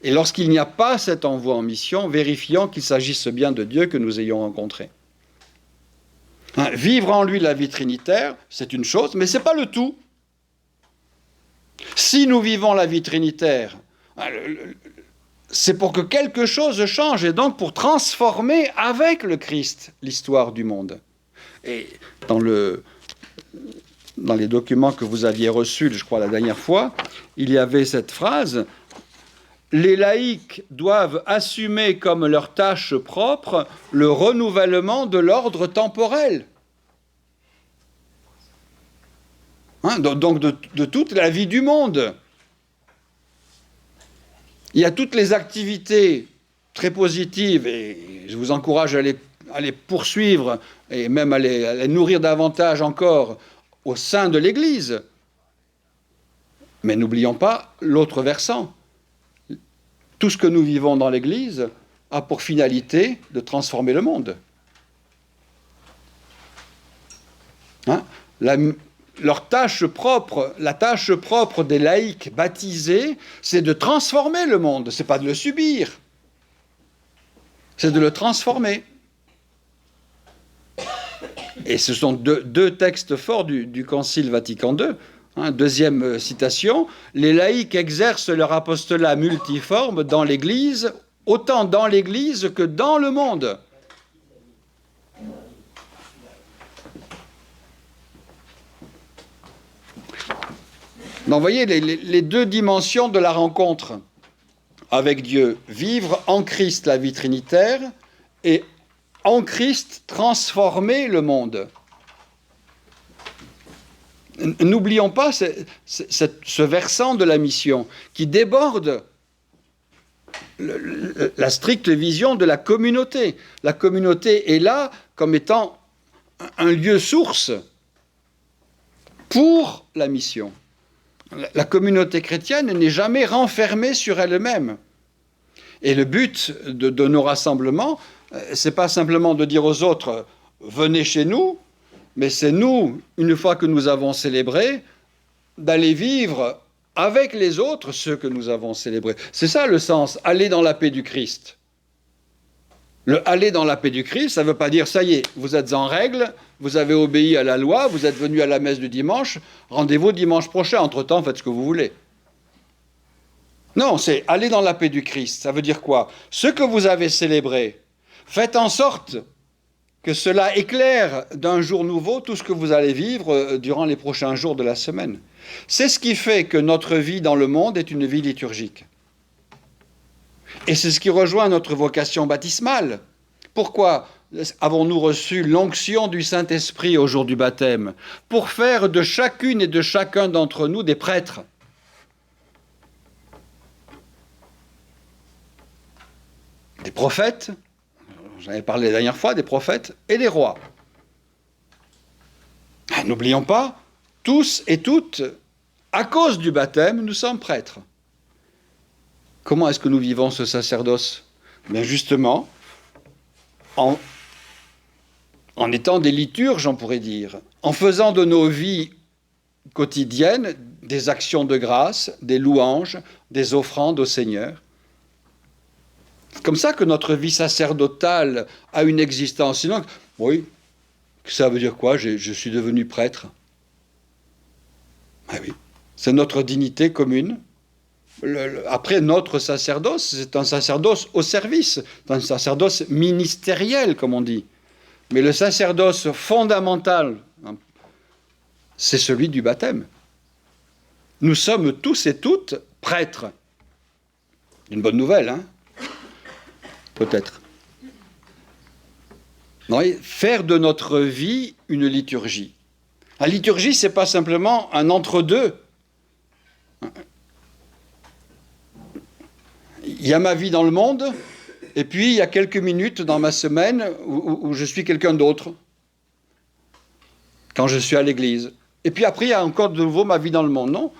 Et lorsqu'il n'y a pas cet envoi en mission, vérifions qu'il s'agisse bien de Dieu que nous ayons rencontré. Vivre en lui la vie trinitaire, c'est une chose, mais ce n'est pas le tout. Si nous vivons la vie trinitaire, c'est pour que quelque chose change et donc pour transformer avec le Christ l'histoire du monde. Et dans les documents que vous aviez reçus, je crois, la dernière fois, il y avait cette phrase « Les laïcs doivent assumer comme leur tâche propre le renouvellement de l'ordre temporel. » Donc de toute la vie du monde. Il y a toutes les activités très positives, et je vous encourage à les poursuivre, et même à les nourrir davantage encore au sein de l'Église. Mais n'oublions pas l'autre versant. Tout ce que nous vivons dans l'Église a pour finalité de transformer le monde. Leur tâche propre, la tâche propre des laïcs baptisés, c'est de transformer le monde, ce n'est pas de le subir, c'est de le transformer. Et ce sont deux textes forts du Concile Vatican II. Deuxième citation, « Les laïcs exercent leur apostolat multiforme dans l'Église, autant dans l'Église que dans le monde. » Donc, vous voyez les deux dimensions de la rencontre avec Dieu. Vivre en Christ la vie trinitaire et en Christ transformer le monde. N'oublions pas ce versant de la mission qui déborde la stricte vision de la communauté. La communauté est là comme étant un lieu source pour la mission. La communauté chrétienne n'est jamais renfermée sur elle-même. Et le but de nos rassemblements, ce n'est pas simplement de dire aux autres « venez chez nous », mais c'est nous, une fois que nous avons célébré, d'aller vivre avec les autres ce que nous avons célébré. C'est ça le sens, aller dans la paix du Christ. Le aller dans la paix du Christ, ça ne veut pas dire, ça y est, vous êtes en règle, vous avez obéi à la loi, vous êtes venu à la messe du dimanche, rendez-vous dimanche prochain, entre-temps, faites ce que vous voulez. Non, c'est aller dans la paix du Christ. Ça veut dire quoi? Ce que vous avez célébré, faites en sorte que cela éclaire d'un jour nouveau tout ce que vous allez vivre durant les prochains jours de la semaine. C'est ce qui fait que notre vie dans le monde est une vie liturgique. Et c'est ce qui rejoint notre vocation baptismale. Pourquoi avons-nous reçu l'onction du Saint-Esprit au jour du baptême? Pour faire de chacune et de chacun d'entre nous des prêtres. des prophètes, j'en avais parlé la dernière fois, des prophètes et des rois. N'oublions pas, tous et toutes, à cause du baptême, nous sommes prêtres. Comment est-ce que nous vivons ce sacerdoce? Bien justement, en étant des liturges, on pourrait dire, en faisant de nos vies quotidiennes des actions de grâce, des louanges, des offrandes au Seigneur. C'est comme ça que notre vie sacerdotale a une existence. Sinon, oui, ça veut dire quoi? Je suis devenu prêtre. Ah oui, c'est notre dignité commune. Après, notre sacerdoce, c'est un sacerdoce au service, c'est un sacerdoce ministériel, comme on dit. Mais le sacerdoce fondamental, c'est celui du baptême. Nous sommes tous et toutes prêtres. Une bonne nouvelle, hein? Peut-être. Oui, faire de notre vie une liturgie. La liturgie, ce n'est pas simplement un entre-deux. Il y a ma vie dans le monde, et puis il y a quelques minutes dans ma semaine où je suis quelqu'un d'autre, quand je suis à l'église. Et puis après, il y a encore de nouveau ma vie dans le monde. Non.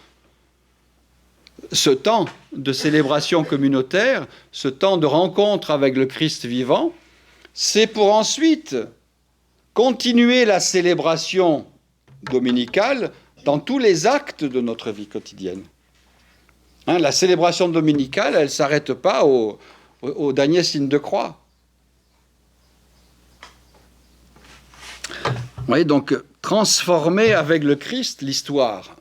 Ce temps de célébration communautaire, ce temps de rencontre avec le Christ vivant, c'est pour ensuite continuer la célébration dominicale dans tous les actes de notre vie quotidienne. La célébration dominicale, elle ne s'arrête pas au dernier signe de croix. Vous voyez, donc, transformer avec le Christ l'histoire.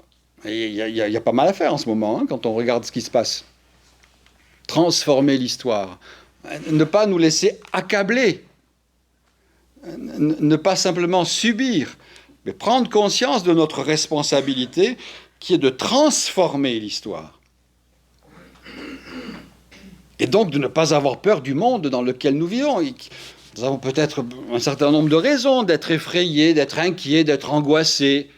Il y a pas mal à faire en ce moment, quand on regarde ce qui se passe. Transformer l'histoire. Ne pas nous laisser accabler. Ne pas simplement subir, mais prendre conscience de notre responsabilité qui est de transformer l'histoire. Et donc de ne pas avoir peur du monde dans lequel nous vivons. Nous avons peut-être un certain nombre de raisons d'être effrayés, d'être inquiets, d'être angoissés.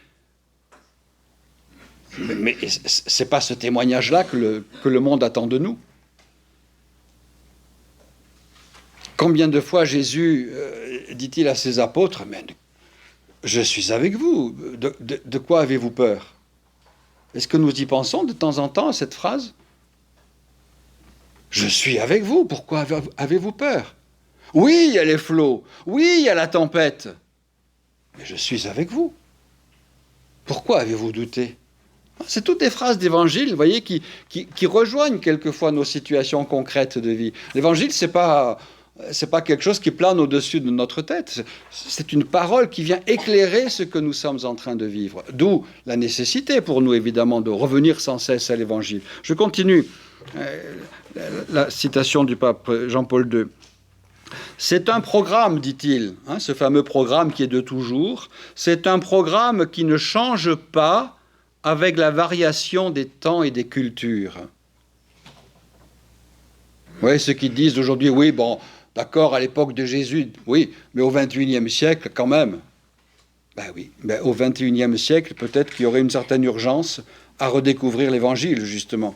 Mais ce n'est pas ce témoignage-là que le monde attend de nous. Combien de fois Jésus dit-il à ses apôtres, « Mais je suis avec vous, de quoi avez-vous peur ?» Est-ce que nous y pensons de temps en temps à cette phrase? Je suis avec vous, pourquoi avez-vous peur? Oui, il y a les flots, oui, il y a la tempête, mais je suis avec vous. Pourquoi avez-vous douté? C'est toutes des phrases d'évangile, vous voyez, qui rejoignent quelquefois nos situations concrètes de vie. L'évangile, c'est pas quelque chose qui plane au-dessus de notre tête, c'est une parole qui vient éclairer ce que nous sommes en train de vivre. D'où la nécessité pour nous, évidemment, de revenir sans cesse à l'évangile. Je continue. La citation du pape Jean-Paul II. C'est un programme, dit-il, ce fameux programme qui est de toujours, c'est un programme qui ne change pas avec la variation des temps et des cultures. Oui, ceux qui disent aujourd'hui, oui, bon, d'accord, à l'époque de Jésus, oui, mais au XXIe siècle, quand même. Ben oui, ben au XXIe siècle, peut-être qu'il y aurait une certaine urgence à redécouvrir l'Évangile, justement.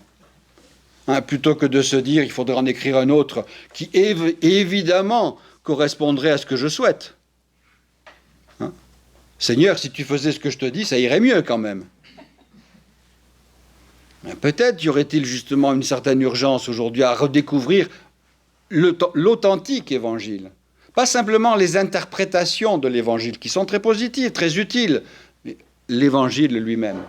Plutôt que de se dire il faudrait en écrire un autre qui évidemment correspondrait à ce que je souhaite. Seigneur, si tu faisais ce que je te dis, ça irait mieux quand même. Peut-être y aurait-il justement une certaine urgence aujourd'hui à redécouvrir l'authentique évangile. Pas simplement les interprétations de l'évangile qui sont très positives, très utiles, mais l'évangile lui-même.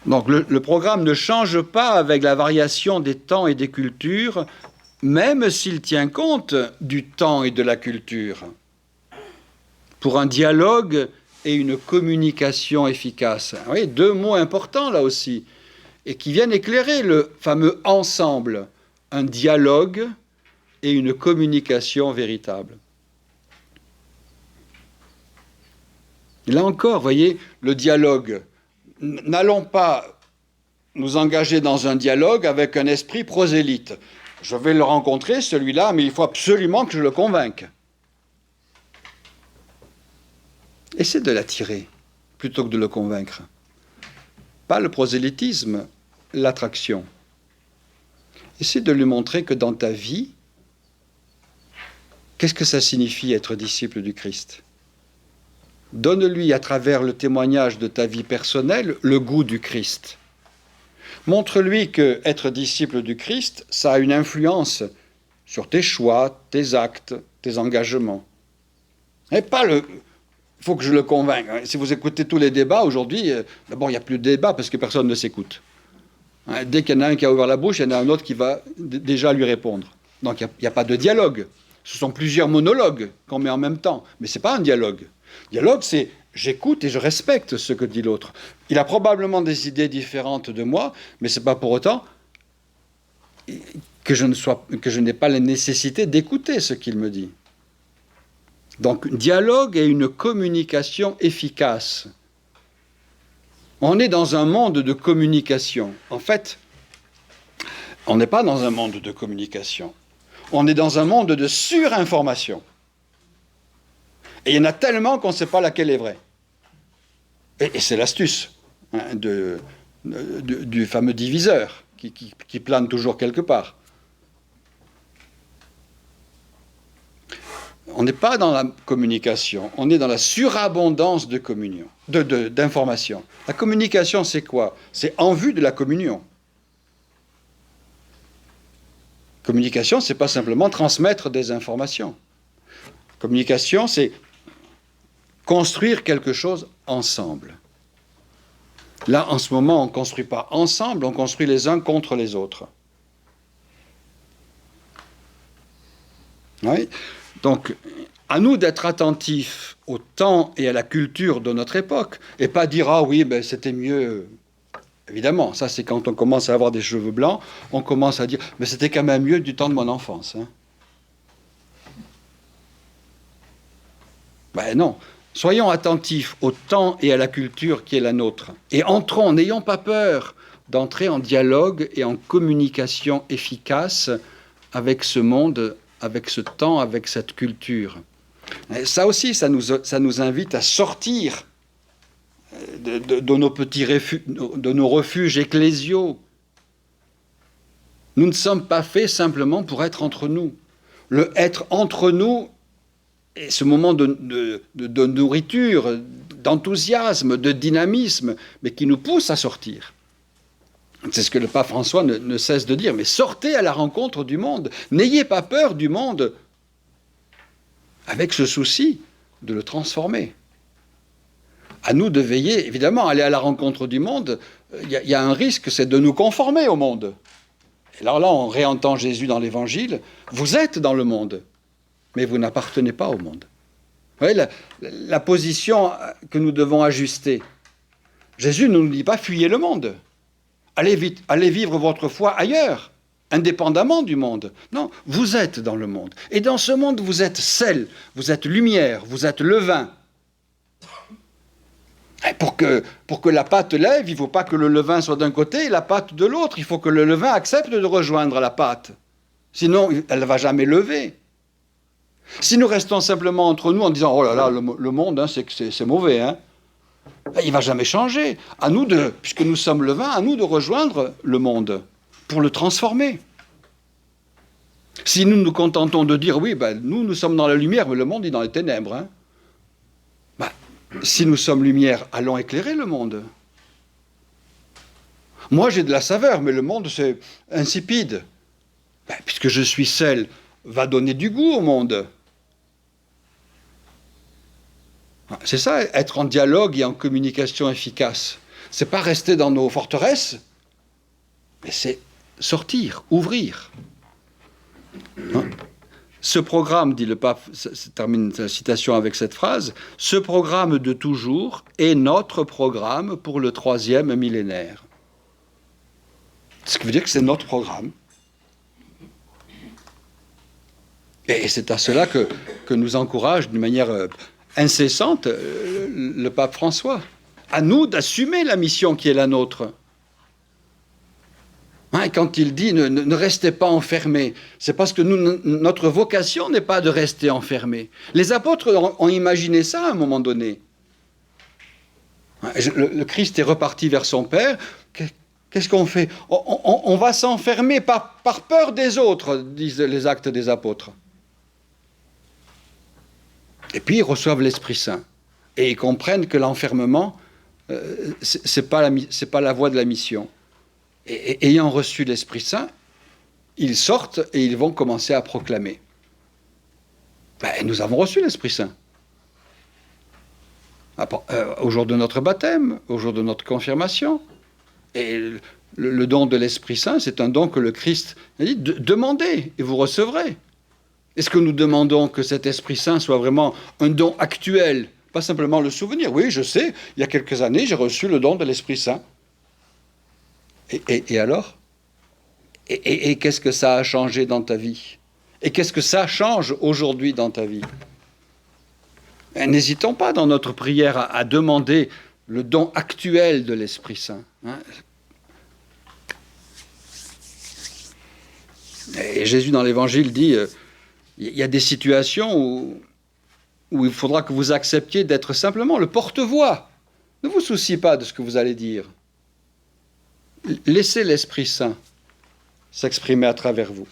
Donc le programme ne change pas avec la variation des temps et des cultures, même s'il tient compte du temps et de la culture, pour un dialogue et une communication efficace. Oui, deux mots importants là aussi, et qui viennent éclairer le fameux ensemble, un dialogue et une communication véritable. Et là encore, voyez, le dialogue. N'allons pas nous engager dans un dialogue avec un esprit prosélyte. Je vais le rencontrer, celui-là, mais il faut absolument que je le convainque. Essaie de l'attirer plutôt que de le convaincre. Pas le prosélytisme, l'attraction. Essaie de lui montrer que dans ta vie, qu'est-ce que ça signifie être disciple du Christ? Donne-lui, à travers le témoignage de ta vie personnelle, le goût du Christ. Montre-lui que être disciple du Christ, ça a une influence sur tes choix, tes actes, tes engagements. Et pas le... Il faut que je le convainque. Si vous écoutez tous les débats aujourd'hui, d'abord, il n'y a plus de débat parce que personne ne s'écoute. Dès qu'il y en a un qui a ouvert la bouche, il y en a un autre qui va déjà lui répondre. Donc, il n'y a pas de dialogue. Ce sont plusieurs monologues qu'on met en même temps. Mais ce n'est pas un dialogue. Dialogue, c'est j'écoute et je respecte ce que dit l'autre. Il a probablement des idées différentes de moi, mais ce n'est pas pour autant que je n'ai pas la nécessité d'écouter ce qu'il me dit. Donc, dialogue et une communication efficace. On est dans un monde de communication. En fait, on n'est pas dans un monde de communication. On est dans un monde de surinformation. Et il y en a tellement qu'on ne sait pas laquelle est vraie. Et c'est l'astuce du fameux diviseur qui plane toujours quelque part. On n'est pas dans la communication, on est dans la surabondance de communion, d'informations. La communication, c'est quoi? C'est en vue de la communion. Communication, c'est pas simplement transmettre des informations. Communication, c'est construire quelque chose ensemble. Là, en ce moment, on ne construit pas ensemble, on construit les uns contre les autres. Oui. Donc, à nous d'être attentifs au temps et à la culture de notre époque, et pas dire « Ah oui, ben, c'était mieux ». Évidemment, ça c'est quand on commence à avoir des cheveux blancs, on commence à dire « Mais c'était quand même mieux du temps de mon enfance. Hein. » Ben non. Soyons attentifs au temps et à la culture qui est la nôtre. Et entrons, n'ayons pas peur d'entrer en dialogue et en communication efficace avec ce monde, avec ce temps, avec cette culture. Et ça aussi, ça nous invite à sortir de nos petits refuges, de nos refuges ecclésiaux. Nous ne sommes pas faits simplement pour être entre nous. Le être entre nous est ce moment de nourriture, d'enthousiasme, de dynamisme, mais qui nous pousse à sortir. C'est ce que le pape François ne cesse de dire. Mais sortez à la rencontre du monde. N'ayez pas peur du monde, avec ce souci de le transformer. À nous de veiller, évidemment, aller à la rencontre du monde, il y a un risque, c'est de nous conformer au monde. Et alors là, on réentend Jésus dans l'Évangile. Vous êtes dans le monde, mais vous n'appartenez pas au monde. Vous voyez la position que nous devons ajuster. Jésus ne nous dit pas « fuyez le monde ». Allez vite, allez vivre votre foi ailleurs, indépendamment du monde. Non, vous êtes dans le monde. Et dans ce monde, vous êtes sel, vous êtes lumière, vous êtes levain. Et pour que la pâte lève, il ne faut pas que le levain soit d'un côté et la pâte de l'autre. Il faut que le levain accepte de rejoindre la pâte. Sinon, elle ne va jamais lever. Si nous restons simplement entre nous en disant « Oh là là, le monde, hein, c'est mauvais, hein », il ne va jamais changer. À nous puisque nous sommes levain, à nous de rejoindre le monde pour le transformer. Si nous nous contentons de dire, oui, ben, nous sommes dans la lumière, mais le monde est dans les ténèbres. Hein. Ben, si nous sommes lumière, allons éclairer le monde. Moi, j'ai de la saveur, mais le monde, c'est insipide. Ben, puisque je suis sel, va donner du goût au monde. C'est ça, être en dialogue et en communication efficace. C'est pas rester dans nos forteresses, mais c'est sortir, ouvrir. Ce programme, dit le pape, termine la citation avec cette phrase, ce programme de toujours est notre programme pour le 3e millénaire. Ce qui veut dire que c'est notre programme. Et c'est à cela que nous encourage d'une manière incessante le pape François. À nous d'assumer la mission qui est la nôtre. Hein, quand il dit ne restez pas enfermés, c'est parce que notre vocation n'est pas de rester enfermés. Les apôtres ont imaginé ça à un moment donné. Le Christ est reparti vers son Père. Qu'est-ce qu'on fait? On va s'enfermer par peur des autres, disent les Actes des Apôtres. Et puis ils reçoivent l'Esprit Saint. Et ils comprennent que l'enfermement, c'est pas la voie de la mission. Et ayant reçu l'Esprit Saint, ils sortent et ils vont commencer à proclamer. Nous avons reçu l'Esprit Saint. Au jour de notre baptême, au jour de notre confirmation. Et le don de l'Esprit Saint, c'est un don que le Christ a dit, demandez et vous recevrez. Est-ce que nous demandons que cet Esprit Saint soit vraiment un don actuel, pas simplement le souvenir? Oui, je sais, il y a quelques années, j'ai reçu le don de l'Esprit Saint. Et alors? Et qu'est-ce que ça a changé dans ta vie? Et qu'est-ce que ça change aujourd'hui dans ta vie? N'hésitons pas dans notre prière à demander le don actuel de l'Esprit Saint. Et Jésus dans l'Évangile dit, il y a des situations où il faudra que vous acceptiez d'être simplement le porte-voix. Ne vous souciez pas de ce que vous allez dire. Laissez l'Esprit Saint s'exprimer à travers vous.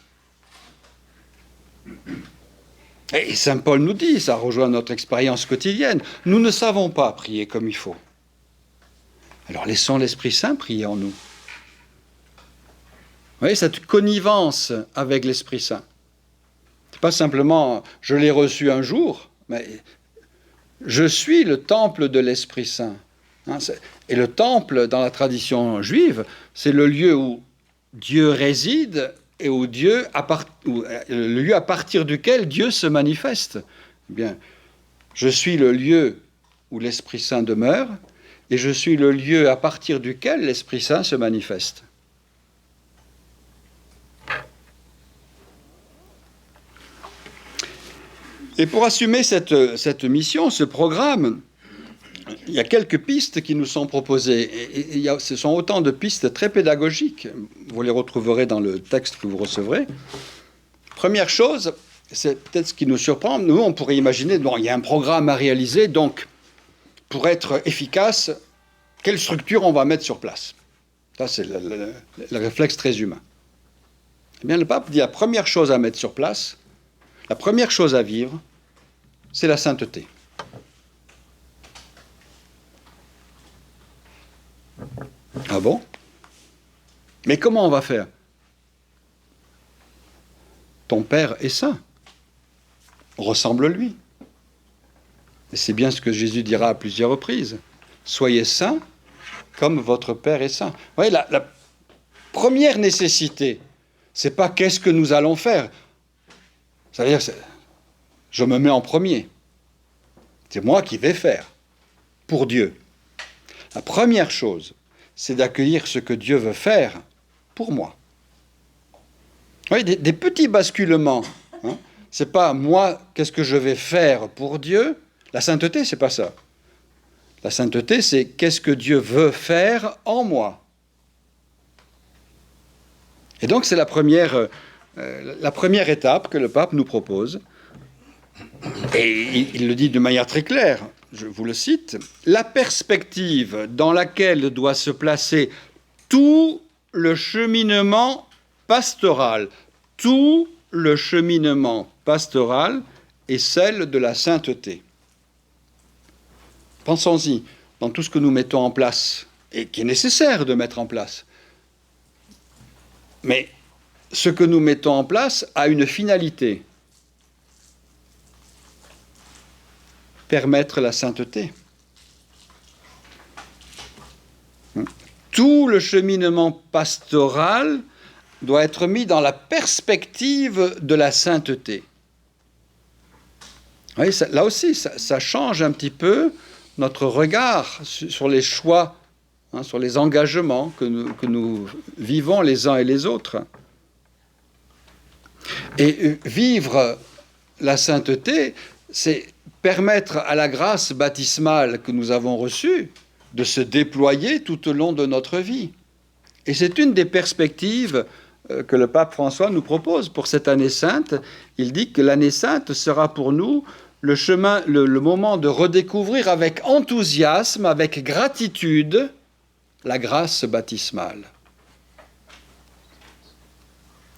Et Saint Paul nous dit, ça rejoint notre expérience quotidienne, nous ne savons pas prier comme il faut. Alors laissons l'Esprit Saint prier en nous. Vous voyez, cette connivence avec l'Esprit Saint. C'est pas simplement, je l'ai reçu un jour, mais je suis le temple de l'Esprit Saint. Et le temple, dans la tradition juive, c'est le lieu où Dieu réside et où le lieu à partir duquel Dieu se manifeste. Eh bien, je suis le lieu où l'Esprit Saint demeure et je suis le lieu à partir duquel l'Esprit Saint se manifeste. Et pour assumer cette mission, ce programme, il y a quelques pistes qui nous sont proposées. Et ce sont autant de pistes très pédagogiques. Vous les retrouverez dans le texte que vous recevrez. Première chose, c'est peut-être ce qui nous surprend. Nous, on pourrait imaginer, bon, il y a un programme à réaliser, donc pour être efficace, quelle structure on va mettre sur place? Ça, c'est le réflexe très humain. Eh bien, le pape dit la première chose à mettre sur place, la première chose à vivre, c'est la sainteté. Ah bon? Mais comment on va faire? Ton Père est saint. Ressemble-lui. Et c'est bien ce que Jésus dira à plusieurs reprises. Soyez saints comme votre Père est saint. Vous voyez, la première nécessité, c'est pas qu'est-ce que nous allons faire. C'est-à-dire, je me mets en premier. C'est moi qui vais faire pour Dieu. La première chose, c'est d'accueillir ce que Dieu veut faire pour moi. Vous voyez, des petits basculements. Hein. C'est pas moi, qu'est-ce que je vais faire pour Dieu. La sainteté, c'est pas ça. La sainteté, c'est qu'est-ce que Dieu veut faire en moi. Et donc, c'est la première étape que le pape nous propose. Et il le dit de manière très claire. Je vous le cite, la perspective dans laquelle doit se placer tout le cheminement pastoral, tout le cheminement pastoral est celle de la sainteté. Pensons-y, dans tout ce que nous mettons en place, et qui est nécessaire de mettre en place. Mais ce que nous mettons en place a une finalité. Permettre la sainteté. Tout le cheminement pastoral doit être mis dans la perspective de la sainteté. Vous voyez, là aussi, ça change un petit peu notre regard sur les choix, sur les engagements que nous vivons les uns et les autres. Et vivre la sainteté, c'est permettre à la grâce baptismale que nous avons reçue de se déployer tout au long de notre vie. Et c'est une des perspectives que le pape François nous propose pour cette année sainte. Il dit que l'année sainte sera pour nous le moment de redécouvrir avec enthousiasme, avec gratitude, la grâce baptismale.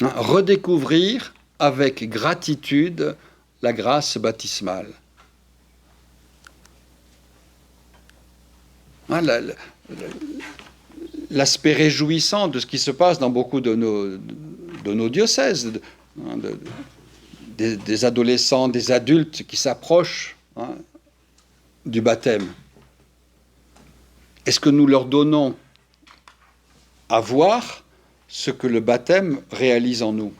Redécouvrir avec gratitude la grâce baptismale. L'aspect réjouissant de ce qui se passe dans beaucoup de nos diocèses, des adolescents, des adultes qui s'approchent du baptême. Est-ce que nous leur donnons à voir ce que le baptême réalise en nous?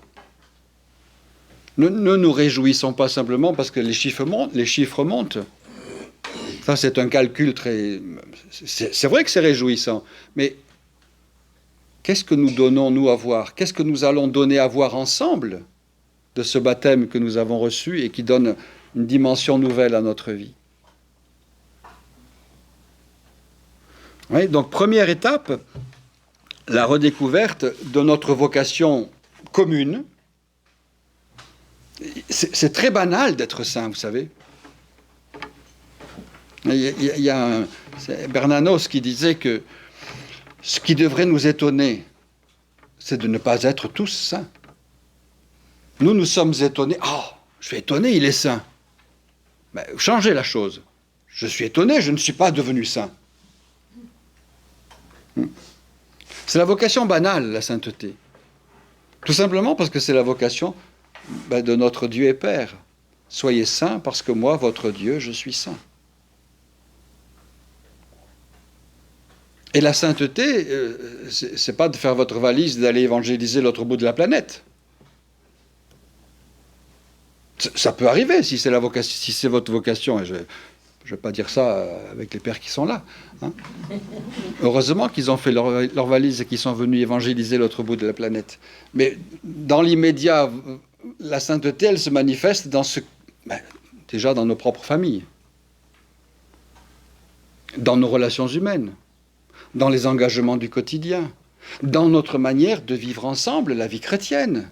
Ne nous réjouissons pas simplement parce que les chiffres montent. Ça, c'est un calcul très... C'est vrai que c'est réjouissant, mais qu'est-ce que nous donnons, nous, à voir? Qu'est-ce que nous allons donner à voir ensemble de ce baptême que nous avons reçu et qui donne une dimension nouvelle à notre vie? Oui, donc, première étape, la redécouverte de notre vocation commune. C'est très banal d'être saint, vous savez. Il y a Bernanos qui disait que ce qui devrait nous étonner, c'est de ne pas être tous saints. Nous sommes étonnés. Oh, je suis étonné, il est saint. Mais changez la chose. Je suis étonné, je ne suis pas devenu saint. C'est la vocation banale, la sainteté. Tout simplement parce que c'est la vocation de notre Dieu et Père. Soyez saints parce que moi, votre Dieu, je suis saint. Et la sainteté, c'est pas de faire votre valise et d'aller évangéliser l'autre bout de la planète. Ça peut arriver si c'est votre vocation. Et je ne vais pas dire ça avec les pères qui sont là. Heureusement qu'ils ont fait leur valise et qu'ils sont venus évangéliser l'autre bout de la planète. Mais dans l'immédiat, la sainteté, elle se manifeste déjà dans nos propres familles, dans nos relations humaines, dans les engagements du quotidien, dans notre manière de vivre ensemble la vie chrétienne.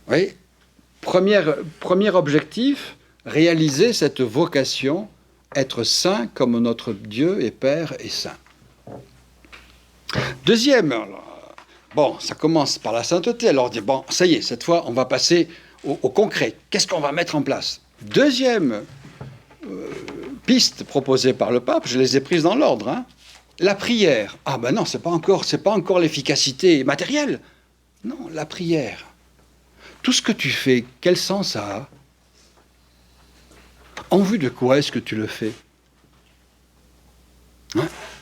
Oui, premier objectif, réaliser cette vocation, être saint comme notre Dieu et Père est saint. Deuxième, ça commence par la sainteté, alors on dit, ça y est, cette fois, on va passer au concret. Qu'est-ce qu'on va mettre en place? Deuxième piste proposée par le pape, je les ai prises dans l'ordre. La prière. Non, c'est pas encore l'efficacité matérielle. Non, la prière. Tout ce que tu fais, quel sens ça a? En vue de quoi est-ce que tu le fais?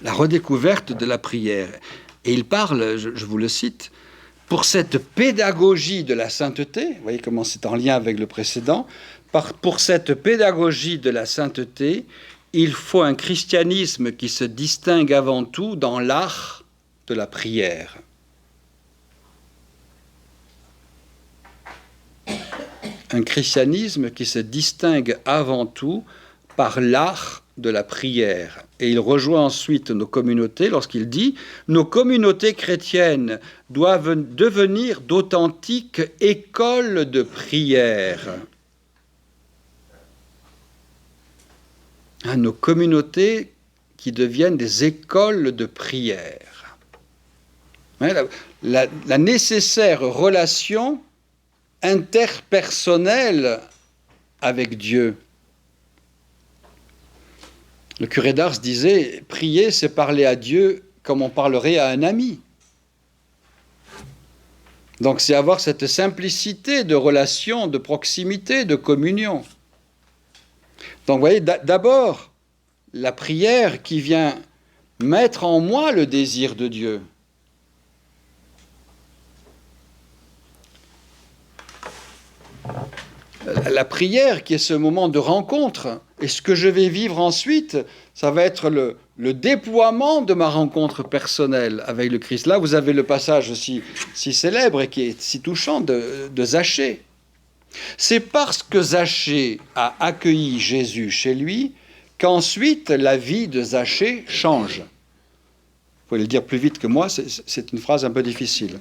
La redécouverte de la prière. Et il parle, je vous le cite, pour cette pédagogie de la sainteté, vous voyez comment c'est en lien avec le précédent, pour cette pédagogie de la sainteté, il faut un christianisme qui se distingue avant tout dans l'art de la prière. Un christianisme qui se distingue avant tout par l'art de la prière. Et il rejoint ensuite nos communautés lorsqu'il dit « Nos communautés chrétiennes doivent devenir d'authentiques écoles de prière. » Nos communautés qui deviennent des écoles de prière. La nécessaire relation interpersonnelle avec Dieu. Le curé d'Ars disait, prier, c'est parler à Dieu comme on parlerait à un ami. Donc c'est avoir cette simplicité de relation, de proximité, de communion. Donc vous voyez, d'abord, la prière qui vient mettre en moi le désir de Dieu. La prière qui est ce moment de rencontre, et ce que je vais vivre ensuite, ça va être le déploiement de ma rencontre personnelle avec le Christ. Là, vous avez le passage si célèbre et qui est si touchant de Zachée. C'est parce que Zachée a accueilli Jésus chez lui qu'ensuite la vie de Zachée change. Vous pouvez le dire plus vite que moi, c'est une phrase un peu difficile.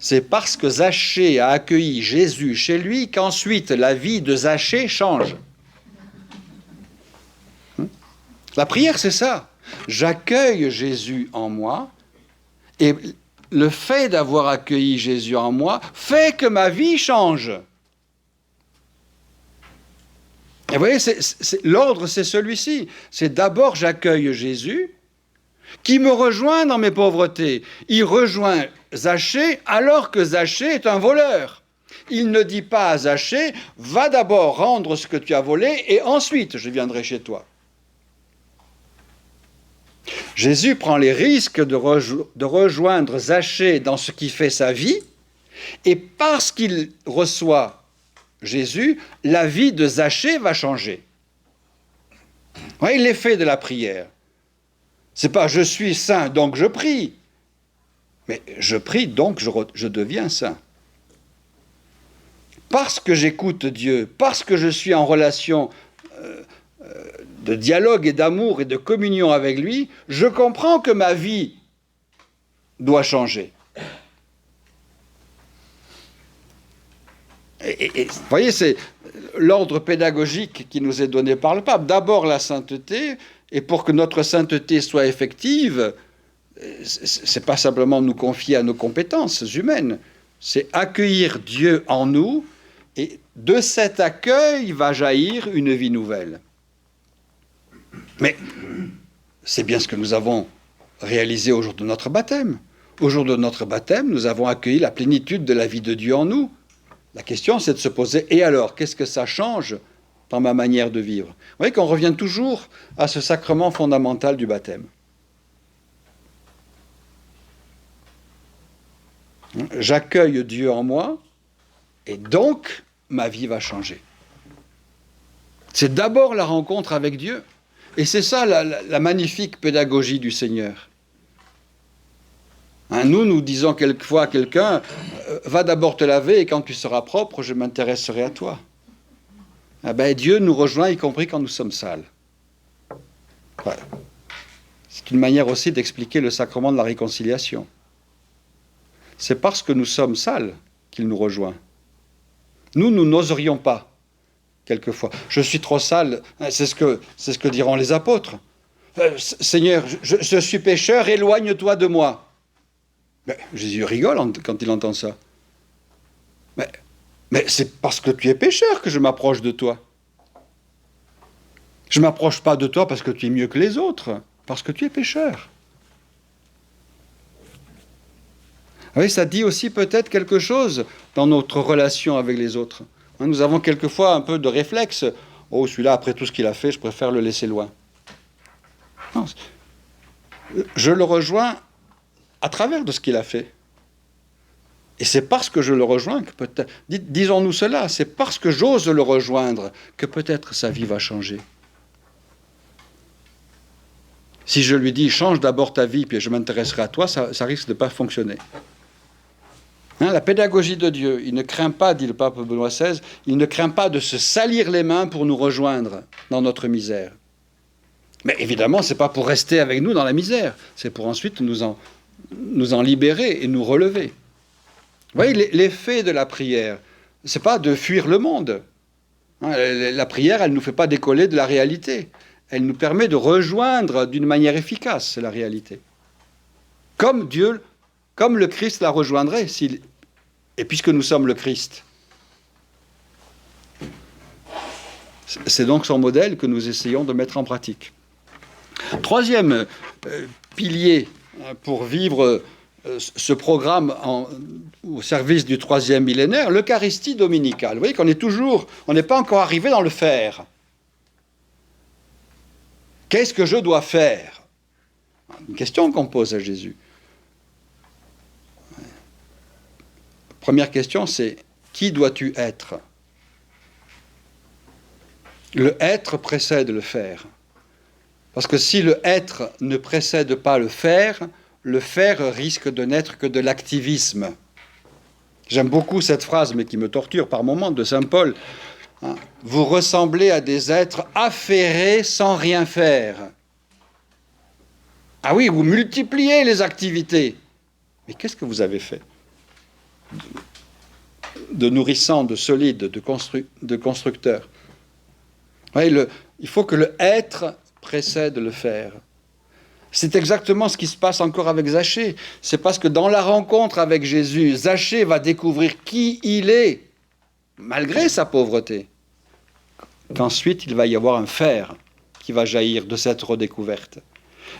C'est parce que Zachée a accueilli Jésus chez lui qu'ensuite la vie de Zachée change. La prière, c'est ça. J'accueille Jésus en moi Et le fait d'avoir accueilli Jésus en moi fait que ma vie change. Et vous voyez, l'ordre, c'est celui-ci. C'est d'abord, j'accueille Jésus, qui me rejoint dans mes pauvretés. Il rejoint Zachée alors que Zachée est un voleur. Il ne dit pas à Zachée, va d'abord rendre ce que tu as volé et ensuite je viendrai chez toi. Jésus prend les risques de rejoindre Zachée dans ce qui fait sa vie, et parce qu'il reçoit Jésus, la vie de Zachée va changer. Vous voyez l'effet de la prière. C'est pas je suis saint donc je prie, mais je prie donc je deviens saint. Parce que j'écoute Dieu, parce que je suis en relation de dialogue et d'amour et de communion avec lui, je comprends que ma vie doit changer. Et vous voyez, c'est l'ordre pédagogique qui nous est donné par le pape. D'abord la sainteté, et pour que notre sainteté soit effective, c'est pas simplement nous confier à nos compétences humaines, c'est accueillir Dieu en nous, et de cet accueil va jaillir une vie nouvelle. Mais c'est bien ce que nous avons réalisé au jour de notre baptême. Au jour de notre baptême, nous avons accueilli la plénitude de la vie de Dieu en nous. La question, c'est de se poser, et alors, qu'est-ce que ça change dans ma manière de vivre? Vous voyez qu'on revient toujours à ce sacrement fondamental du baptême. J'accueille Dieu en moi, et donc, ma vie va changer. C'est d'abord la rencontre avec Dieu. Et c'est ça la magnifique pédagogie du Seigneur. Nous disons quelquefois à quelqu'un, va d'abord te laver et quand tu seras propre, je m'intéresserai à toi. Dieu nous rejoint, y compris quand nous sommes sales. Ouais. C'est une manière aussi d'expliquer le sacrement de la réconciliation. C'est parce que nous sommes sales qu'il nous rejoint. Nous n'oserions pas, quelquefois. Je suis trop sale, c'est ce que diront les apôtres. Seigneur, je suis pécheur, éloigne-toi de moi. Mais Jésus rigole quand il entend ça. Mais c'est parce que tu es pécheur que je m'approche de toi. Je ne m'approche pas de toi parce que tu es mieux que les autres, parce que tu es pécheur. Oui, ça dit aussi peut-être quelque chose dans notre relation avec les autres. Nous avons quelquefois un peu de réflexe. Oh, celui-là, après tout ce qu'il a fait, je préfère le laisser loin. Non, je le rejoins à travers de ce qu'il a fait. Et c'est parce que je le rejoins que peut-être... Disons-nous cela, c'est parce que j'ose le rejoindre que peut-être sa vie va changer. Si je lui dis, change d'abord ta vie, puis je m'intéresserai à toi, ça risque de ne pas fonctionner. La pédagogie de Dieu, il ne craint pas, dit le pape Benoît XVI, il ne craint pas de se salir les mains pour nous rejoindre dans notre misère. Mais évidemment, ce n'est pas pour rester avec nous dans la misère, c'est pour ensuite nous en libérer et nous relever. Vous voyez, l'effet de la prière, ce n'est pas de fuir le monde. La prière, elle ne nous fait pas décoller de la réalité. Elle nous permet de rejoindre d'une manière efficace la réalité. Comme le Christ la rejoindrait, et puisque nous sommes le Christ. C'est donc son modèle que nous essayons de mettre en pratique. Troisième pilier pour vivre ce programme au service du troisième millénaire, l'Eucharistie dominicale. Vous voyez qu'on n'est pas encore arrivé dans le faire. Qu'est-ce que je dois faire? Une question qu'on pose à Jésus. Première question, c'est qui dois-tu être? Le être précède le faire. Parce que si le être ne précède pas le faire risque de n'être que de l'activisme. J'aime beaucoup cette phrase, mais qui me torture par moments, de saint Paul. Vous ressemblez à des êtres affairés sans rien faire. Ah oui, vous multipliez les activités. Mais qu'est-ce que vous avez fait de nourrissant, de solide, de constructeur? Il faut que le être précède le faire. C'est exactement ce qui se passe encore avec Zachée. C'est parce que dans la rencontre avec Jésus, Zachée va découvrir qui il est, malgré sa pauvreté, qu'ensuite il va y avoir un fer qui va jaillir de cette redécouverte.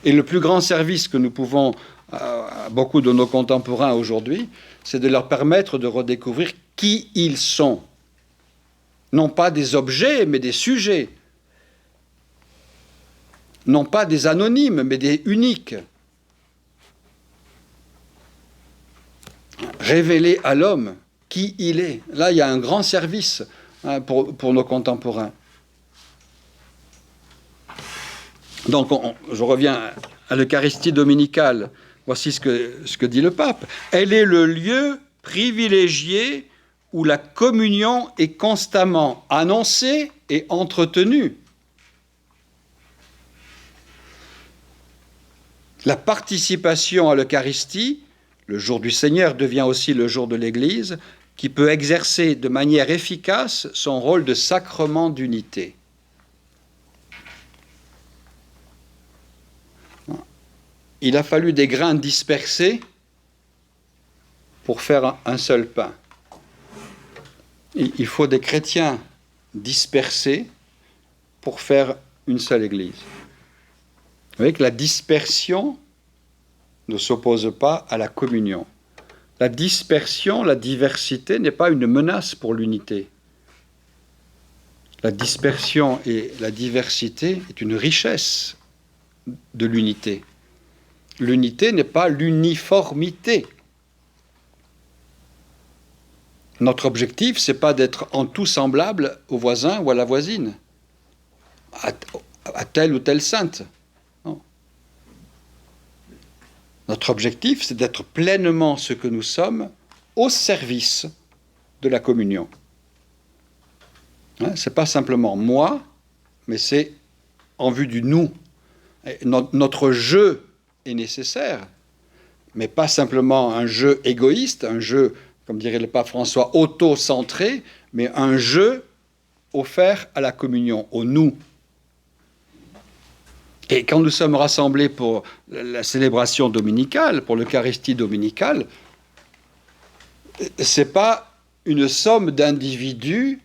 Et le plus grand service que nous pouvons à beaucoup de nos contemporains aujourd'hui, c'est de leur permettre de redécouvrir qui ils sont. Non pas des objets, mais des sujets. Non pas des anonymes, mais des uniques. Révéler à l'homme qui il est. Là, il y a un grand service pour nos contemporains. Donc, je reviens à l'Eucharistie dominicale. Voici ce que dit le pape. Elle est le lieu privilégié où la communion est constamment annoncée et entretenue. La participation à l'Eucharistie, le jour du Seigneur devient aussi le jour de l'Église, qui peut exercer de manière efficace son rôle de sacrement d'unité. Il a fallu des grains dispersés pour faire un seul pain. Il faut des chrétiens dispersés pour faire une seule Église. Vous voyez que la dispersion ne s'oppose pas à la communion. La dispersion, la diversité n'est pas une menace pour l'unité. La dispersion et la diversité est une richesse de l'unité. L'unité n'est pas l'uniformité. Notre objectif, ce n'est pas d'être en tout semblable au voisin ou à la voisine, à telle ou telle sainte. Non. Notre objectif, c'est d'être pleinement ce que nous sommes au service de la communion. Ce n'est pas simplement moi, mais c'est en vue du nous. Notre jeu est nécessaire, mais pas simplement un jeu égoïste, un jeu, comme dirait le pape François, auto-centré, mais un jeu offert à la communion, au nous. Et quand nous sommes rassemblés pour la célébration dominicale, pour l'Eucharistie dominicale, ce n'est pas une somme d'individus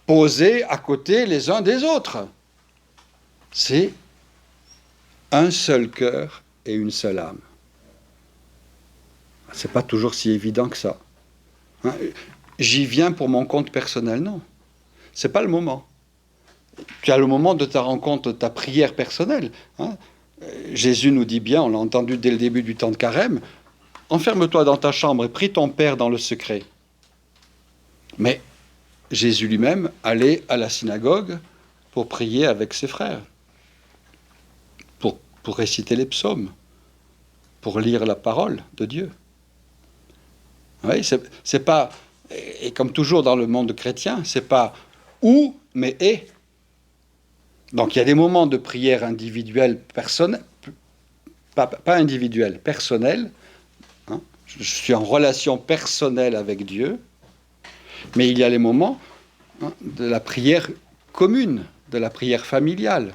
posés à côté les uns des autres. C'est un seul cœur et une seule âme. Ce n'est pas toujours si évident que ça. J'y viens pour mon compte personnel, non. Ce n'est pas le moment. Tu as le moment de ta rencontre, de ta prière personnelle. Jésus nous dit bien, on l'a entendu dès le début du temps de carême, enferme-toi dans ta chambre et prie ton Père dans le secret. Mais Jésus lui-même allait à la synagogue pour prier avec ses frères, pour réciter les psaumes, pour lire la parole de Dieu. Oui, c'est pas, et comme toujours dans le monde chrétien, c'est pas ou, mais et. Donc il y a des moments de prière individuelle, personnelle, pas individuelle, personnelle. Je suis en relation personnelle avec Dieu, mais il y a les moments de la prière commune, de la prière familiale.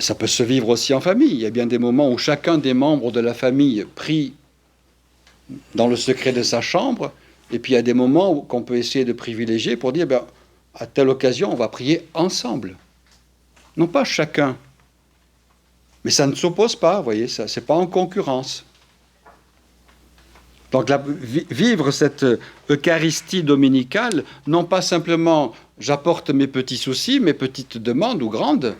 Ça peut se vivre aussi en famille. Il y a bien des moments où chacun des membres de la famille prie dans le secret de sa chambre, et puis il y a des moments qu'on peut essayer de privilégier pour dire, à telle occasion, on va prier ensemble. Non pas chacun. Mais ça ne s'oppose pas, vous voyez, ça, c'est pas en concurrence. Donc vivre cette Eucharistie dominicale, non pas simplement j'apporte mes petits soucis, mes petites demandes ou grandes,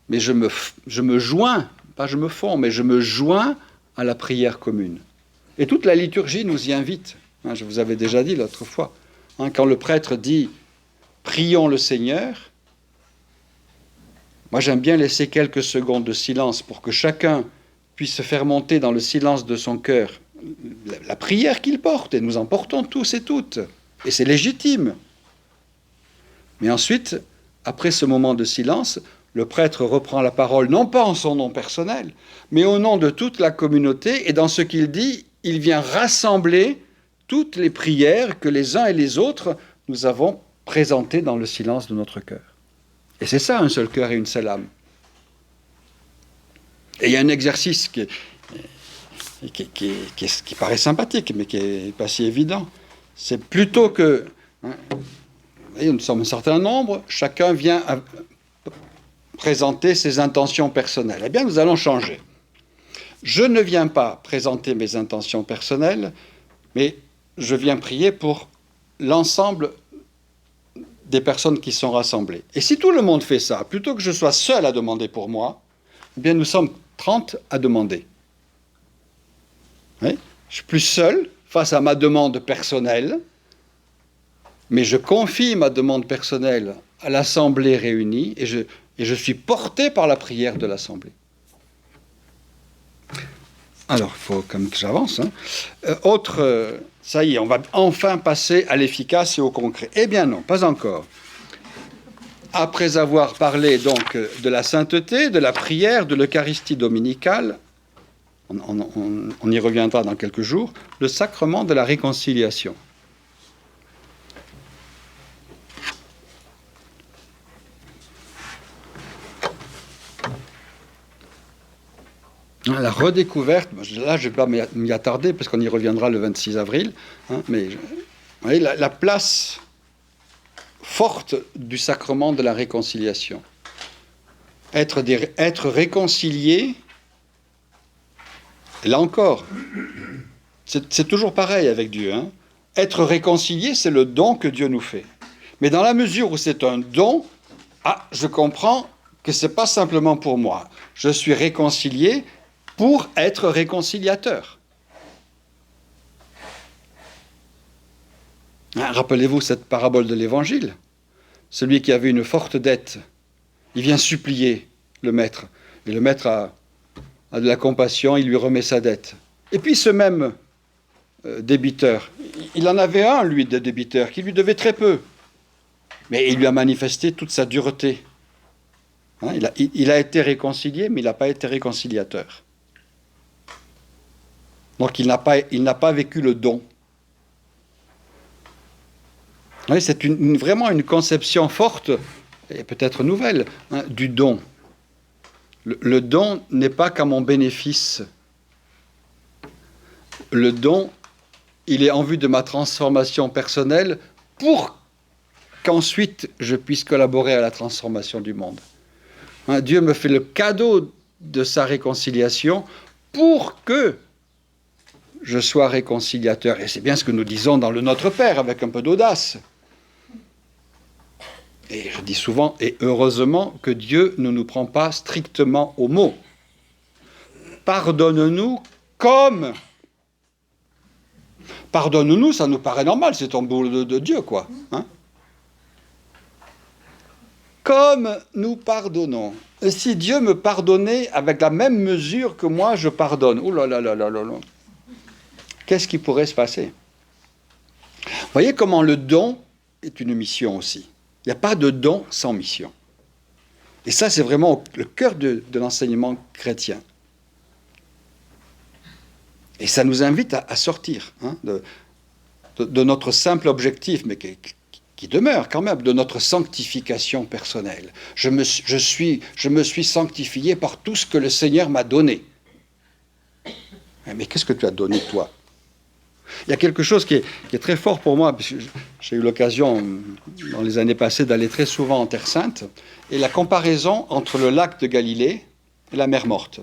mais je me joins, pas je me fonds, mais je me joins à la prière commune. Et toute la liturgie nous y invite. Je vous avais déjà dit l'autre fois. Quand le prêtre dit « Prions le Seigneur », moi j'aime bien laisser quelques secondes de silence pour que chacun puisse faire monter dans le silence de son cœur la prière qu'il porte, et nous en portons tous et toutes. Et c'est légitime. Mais ensuite, après ce moment de silence, le prêtre reprend la parole, non pas en son nom personnel, mais au nom de toute la communauté, et dans ce qu'il dit, il vient rassembler toutes les prières que les uns et les autres nous avons présentées dans le silence de notre cœur. Et c'est ça, un seul cœur et une seule âme. Et il y a un exercice qui paraît sympathique, mais qui n'est pas si évident. C'est plutôt que... Hein, vous voyez, nous sommes un certain nombre, chacun vient présenter ses intentions personnelles. Eh bien, nous allons changer. Je ne viens pas présenter mes intentions personnelles, mais je viens prier pour l'ensemble des personnes qui sont rassemblées. Et si tout le monde fait ça, plutôt que je sois seul à demander pour moi, eh bien, nous sommes 30 à demander. Oui, je suis plus seul face à ma demande personnelle, mais je confie ma demande personnelle à l'Assemblée réunie et je suis porté par la prière de l'Assemblée. Alors, il faut quand même que j'avance. Ça y est, on va enfin passer à l'efficace et au concret. Eh bien non, pas encore. Après avoir parlé donc de la sainteté, de la prière, de l'Eucharistie dominicale, on y reviendra dans quelques jours, le sacrement de la réconciliation. La redécouverte, là je ne vais pas m'y attarder parce qu'on y reviendra le 26 avril, hein, mais vous voyez, la place forte du sacrement de la réconciliation. Être réconcilié, là encore, c'est toujours pareil avec Dieu. Hein. Être réconcilié, c'est le don que Dieu nous fait. Mais dans la mesure où c'est un don, je comprends que ce n'est pas simplement pour moi. Je suis réconcilié pour être réconciliateur. Rappelez-vous cette parabole de l'Évangile. Celui qui avait une forte dette, il vient supplier le maître. Et le maître a de la compassion, il lui remet sa dette. Et puis ce même débiteur, il en avait un, lui, de débiteur, qui lui devait très peu. Mais il lui a manifesté toute sa dureté. Hein, il a été réconcilié, mais il n'a pas été réconciliateur. Donc il n'a pas vécu le don. Oui, c'est vraiment une conception forte, et peut-être nouvelle, hein, du don. Le don n'est pas qu'à mon bénéfice. Le don, il est en vue de ma transformation personnelle pour qu'ensuite je puisse collaborer à la transformation du monde. Hein, Dieu me fait le cadeau de sa réconciliation pour que je sois réconciliateur. Et c'est bien ce que nous disons dans le Notre Père, avec un peu d'audace. Et je dis souvent, et heureusement, que Dieu ne nous prend pas strictement au mot. Pardonne-nous comme... Pardonne-nous, ça nous paraît normal, c'est un boulot de Dieu, quoi. Hein? Comme nous pardonnons. Et si Dieu me pardonnait avec la même mesure que moi, je pardonne. Ouh là là là là là là. Qu'est-ce qui pourrait se passer? Vous voyez comment le don est une mission aussi. Il n'y a pas de don sans mission. Et ça, c'est vraiment le cœur de l'enseignement chrétien. Et ça nous invite à sortir hein, de notre simple objectif, mais qui demeure quand même, de notre sanctification personnelle. Je me suis sanctifié par tout ce que le Seigneur m'a donné. Mais qu'est-ce que tu as donné, toi? Il y a quelque chose qui est très fort pour moi, parce que j'ai eu l'occasion, dans les années passées, d'aller très souvent en Terre Sainte, et la comparaison entre le lac de Galilée et la mer Morte.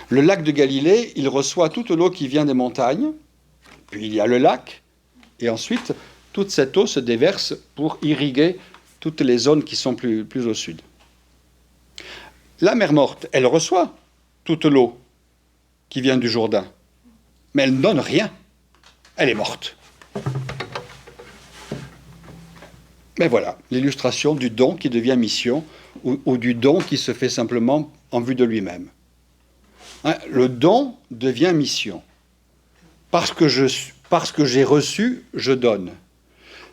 Le lac de Galilée, il reçoit toute l'eau qui vient des montagnes, puis il y a le lac, et ensuite, toute cette eau se déverse pour irriguer toutes les zones qui sont plus au sud. La mer Morte, elle reçoit toute l'eau qui vient du Jourdain, mais elle ne donne rien. Elle est morte. Mais voilà, l'illustration du don qui devient mission, ou du don qui se fait simplement en vue de lui-même. Hein, le don devient mission. Parce que j'ai reçu, je donne.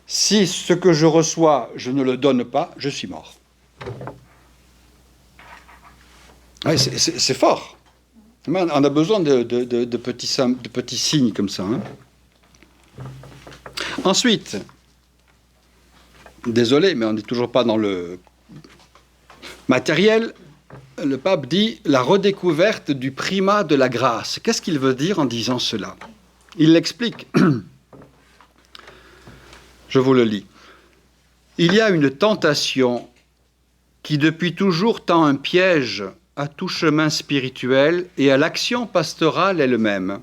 Si ce que je reçois, je ne le donne pas, je suis mort. Ouais, c'est fort. On a besoin de petits signes comme ça. Hein. Ensuite, désolé, mais on n'est toujours pas dans le matériel. le pape dit la redécouverte du primat de la grâce. Qu'est-ce qu'il veut dire en disant cela? Il l'explique. Je vous le lis. Il y a une tentation qui depuis toujours tend un piège à tout chemin spirituel et à l'action pastorale elle-même,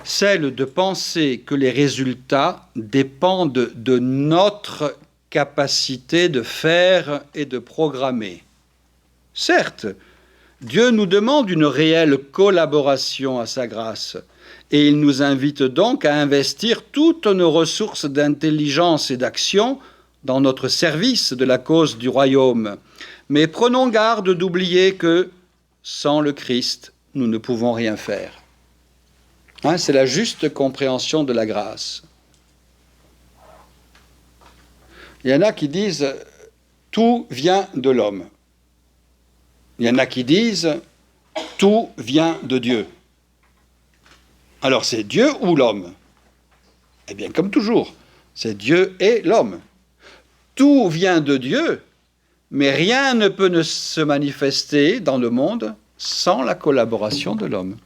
celle de penser que les résultats dépendent de notre capacité de faire et de programmer. Certes, Dieu nous demande une réelle collaboration à sa grâce, et il nous invite donc à investir toutes nos ressources d'intelligence et d'action dans notre service de la cause du royaume. Mais prenons garde d'oublier que, sans le Christ, nous ne pouvons rien faire. C'est la juste compréhension de la grâce. Il y en a qui disent « tout vient de l'homme ». Il y en a qui disent « tout vient de Dieu ». Alors c'est Dieu ou l'homme? Eh bien, comme toujours, c'est Dieu et l'homme. Tout vient de Dieu, mais rien ne peut se manifester dans le monde sans la collaboration de l'homme.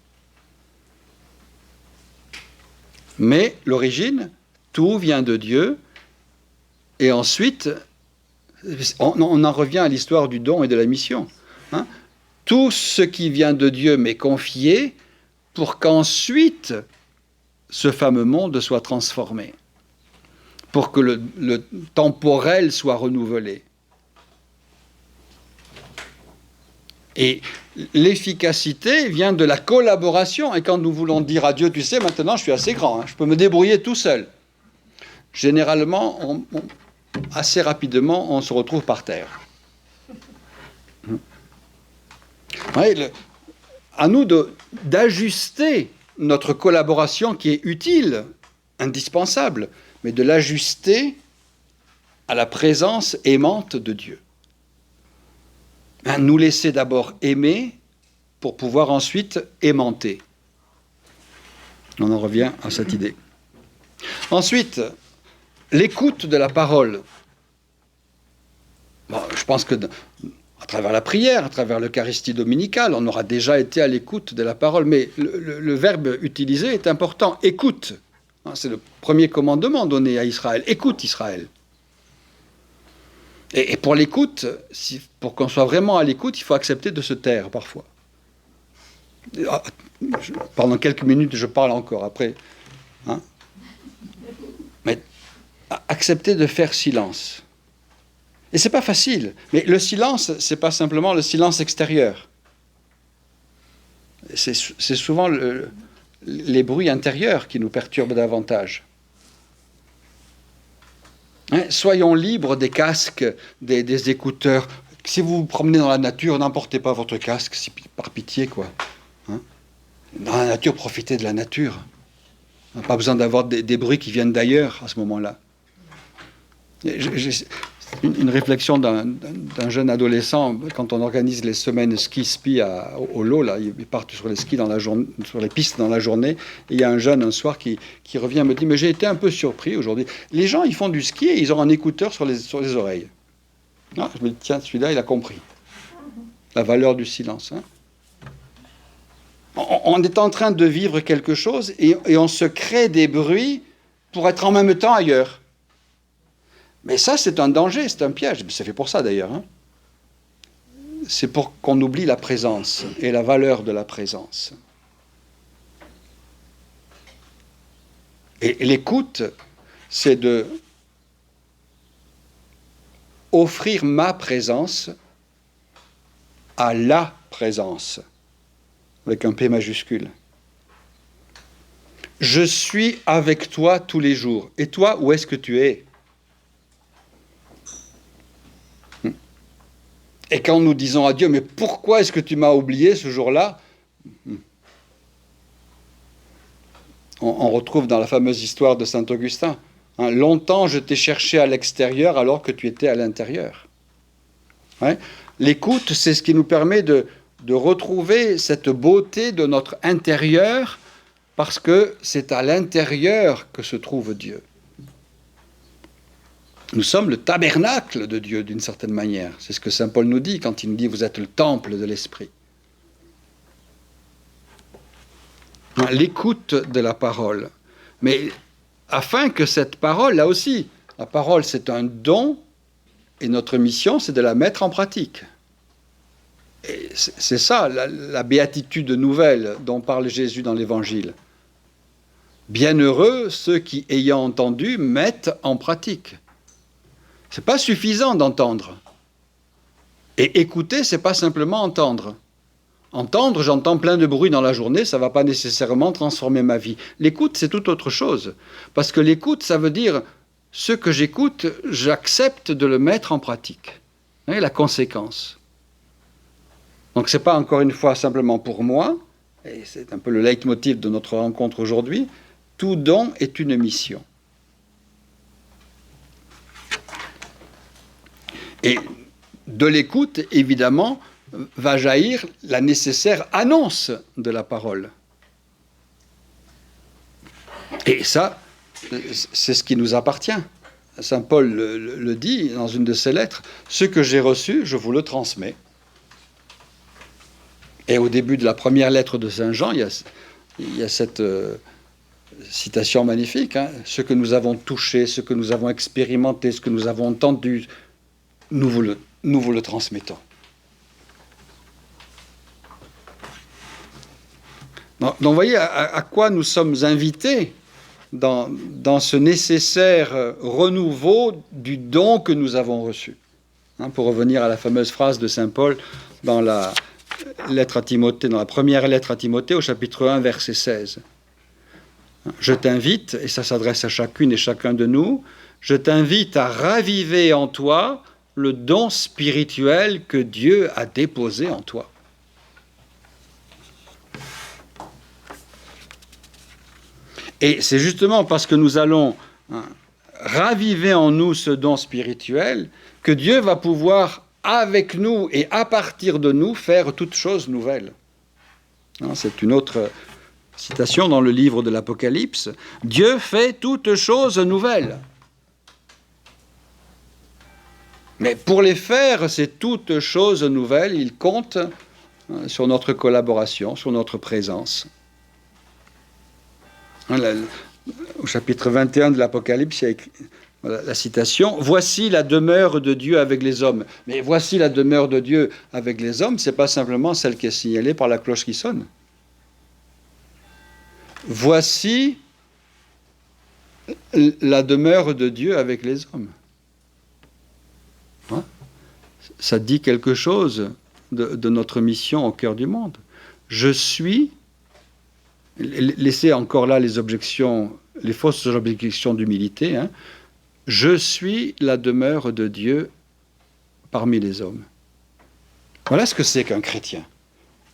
Mais l'origine, tout vient de Dieu, et ensuite, on en revient à l'histoire du don et de la mission. Tout ce qui vient de Dieu m'est confié pour qu'ensuite ce fameux monde soit transformé, pour que le temporel soit renouvelé. Et l'efficacité vient de la collaboration. Et quand nous voulons dire à Dieu, tu sais, maintenant je suis assez grand, je peux me débrouiller tout seul. Généralement, assez rapidement, on se retrouve par terre. À nous d'ajuster notre collaboration qui est utile, indispensable, mais de l'ajuster à la présence aimante de Dieu. Nous laisser d'abord aimer pour pouvoir ensuite aimanter. On en revient à cette idée. Ensuite, l'écoute de la parole. Je pense que à travers la prière, à travers l'Eucharistie dominicale, on aura déjà été à l'écoute de la parole, mais le verbe utilisé est important. Écoute. C'est le premier commandement donné à Israël. Écoute Israël. Et pour l'écoute, pour qu'on soit vraiment à l'écoute, il faut accepter de se taire parfois. Pendant quelques minutes, je parle encore après. Mais accepter de faire silence. Et c'est pas facile. Mais le silence, c'est pas simplement le silence extérieur. C'est souvent les bruits intérieurs qui nous perturbent davantage. Soyons libres des casques, des écouteurs. Si vous vous promenez dans la nature, n'emportez pas votre casque, par pitié, quoi. Dans la nature, profitez de la nature. On n'a pas besoin d'avoir des bruits qui viennent d'ailleurs à ce moment-là. J'ai une réflexion d'un jeune adolescent, quand on organise les semaines ski-spi au lot, là, ils partent sur les skis sur les pistes dans la journée, et il y a un jeune un soir qui revient et me dit « Mais j'ai été un peu surpris aujourd'hui. Les gens, ils font du ski et ils ont un écouteur sur les oreilles. » Je me dis « Tiens, celui-là, il a compris la valeur du silence. » On est en train de vivre quelque chose et on se crée des bruits pour être en même temps ailleurs. Mais ça, c'est un danger, c'est un piège. C'est fait pour ça, d'ailleurs. C'est pour qu'on oublie la présence et la valeur de la présence. Et l'écoute, c'est de offrir ma présence à la présence, avec un P majuscule. Je suis avec toi tous les jours. Et toi, où est-ce que tu es ? Et quand nous disons à Dieu, mais pourquoi est-ce que tu m'as oublié ce jour-là ? On retrouve dans la fameuse histoire de saint Augustin. Longtemps je t'ai cherché à l'extérieur alors que tu étais à l'intérieur. L'écoute, c'est ce qui nous permet de retrouver cette beauté de notre intérieur, parce que c'est à l'intérieur que se trouve Dieu. Nous sommes le tabernacle de Dieu d'une certaine manière. C'est ce que saint Paul nous dit quand il nous dit « vous êtes le temple de l'Esprit ». L'écoute de la parole. Mais afin que cette parole, là aussi, la parole c'est un don et notre mission c'est de la mettre en pratique. Et c'est ça la béatitude nouvelle dont parle Jésus dans l'Évangile. Bienheureux ceux qui, ayant entendu, mettent en pratique. Ce n'est pas suffisant d'entendre. Et écouter, ce n'est pas simplement entendre. Entendre, j'entends plein de bruit dans la journée, ça ne va pas nécessairement transformer ma vie. L'écoute, c'est tout autre chose. Parce que l'écoute, ça veut dire, ce que j'écoute, j'accepte de le mettre en pratique. Vous voyez, la conséquence. Donc ce n'est pas encore une fois simplement pour moi, et c'est un peu le leitmotiv de notre rencontre aujourd'hui, tout don est une mission. Et de l'écoute, évidemment, va jaillir la nécessaire annonce de la parole. Et ça, c'est ce qui nous appartient. Saint Paul le dit dans une de ses lettres, « Ce que j'ai reçu, je vous le transmets ». Et au début de la première lettre de Saint Jean, il y a cette citation magnifique, hein, « Ce que nous avons touché, ce que nous avons expérimenté, ce que nous avons entendu, nous vous le transmettons ». Donc, vous voyez à quoi nous sommes invités dans ce nécessaire renouveau du don que nous avons reçu. Hein, pour revenir à la fameuse phrase de saint Paul dans la lettre à Timothée, dans la première lettre à Timothée, au chapitre 1, verset 16. Je t'invite, et ça s'adresse à chacune et chacun de nous, je t'invite à raviver en toi le don spirituel que Dieu a déposé en toi. Et c'est justement parce que nous allons raviver en nous ce don spirituel que Dieu va pouvoir, avec nous et à partir de nous, faire toutes choses nouvelles. C'est une autre citation dans le livre de l'Apocalypse. Dieu fait toutes choses nouvelles. Mais pour les faire, ces toutes choses nouvelles, il compte sur notre collaboration, sur notre présence. Au chapitre 21 de l'Apocalypse, il y a écrit, voilà, la citation, « Voici la demeure de Dieu avec les hommes ». Mais voici la demeure de Dieu avec les hommes, ce n'est pas simplement celle qui est signalée par la cloche qui sonne. Voici la demeure de Dieu avec les hommes. Hein? Ça dit quelque chose de notre mission au cœur du monde. Je suis... Laissez encore là les objections, les fausses objections d'humilité. Hein. Je suis la demeure de Dieu parmi les hommes. Voilà ce que c'est qu'un chrétien.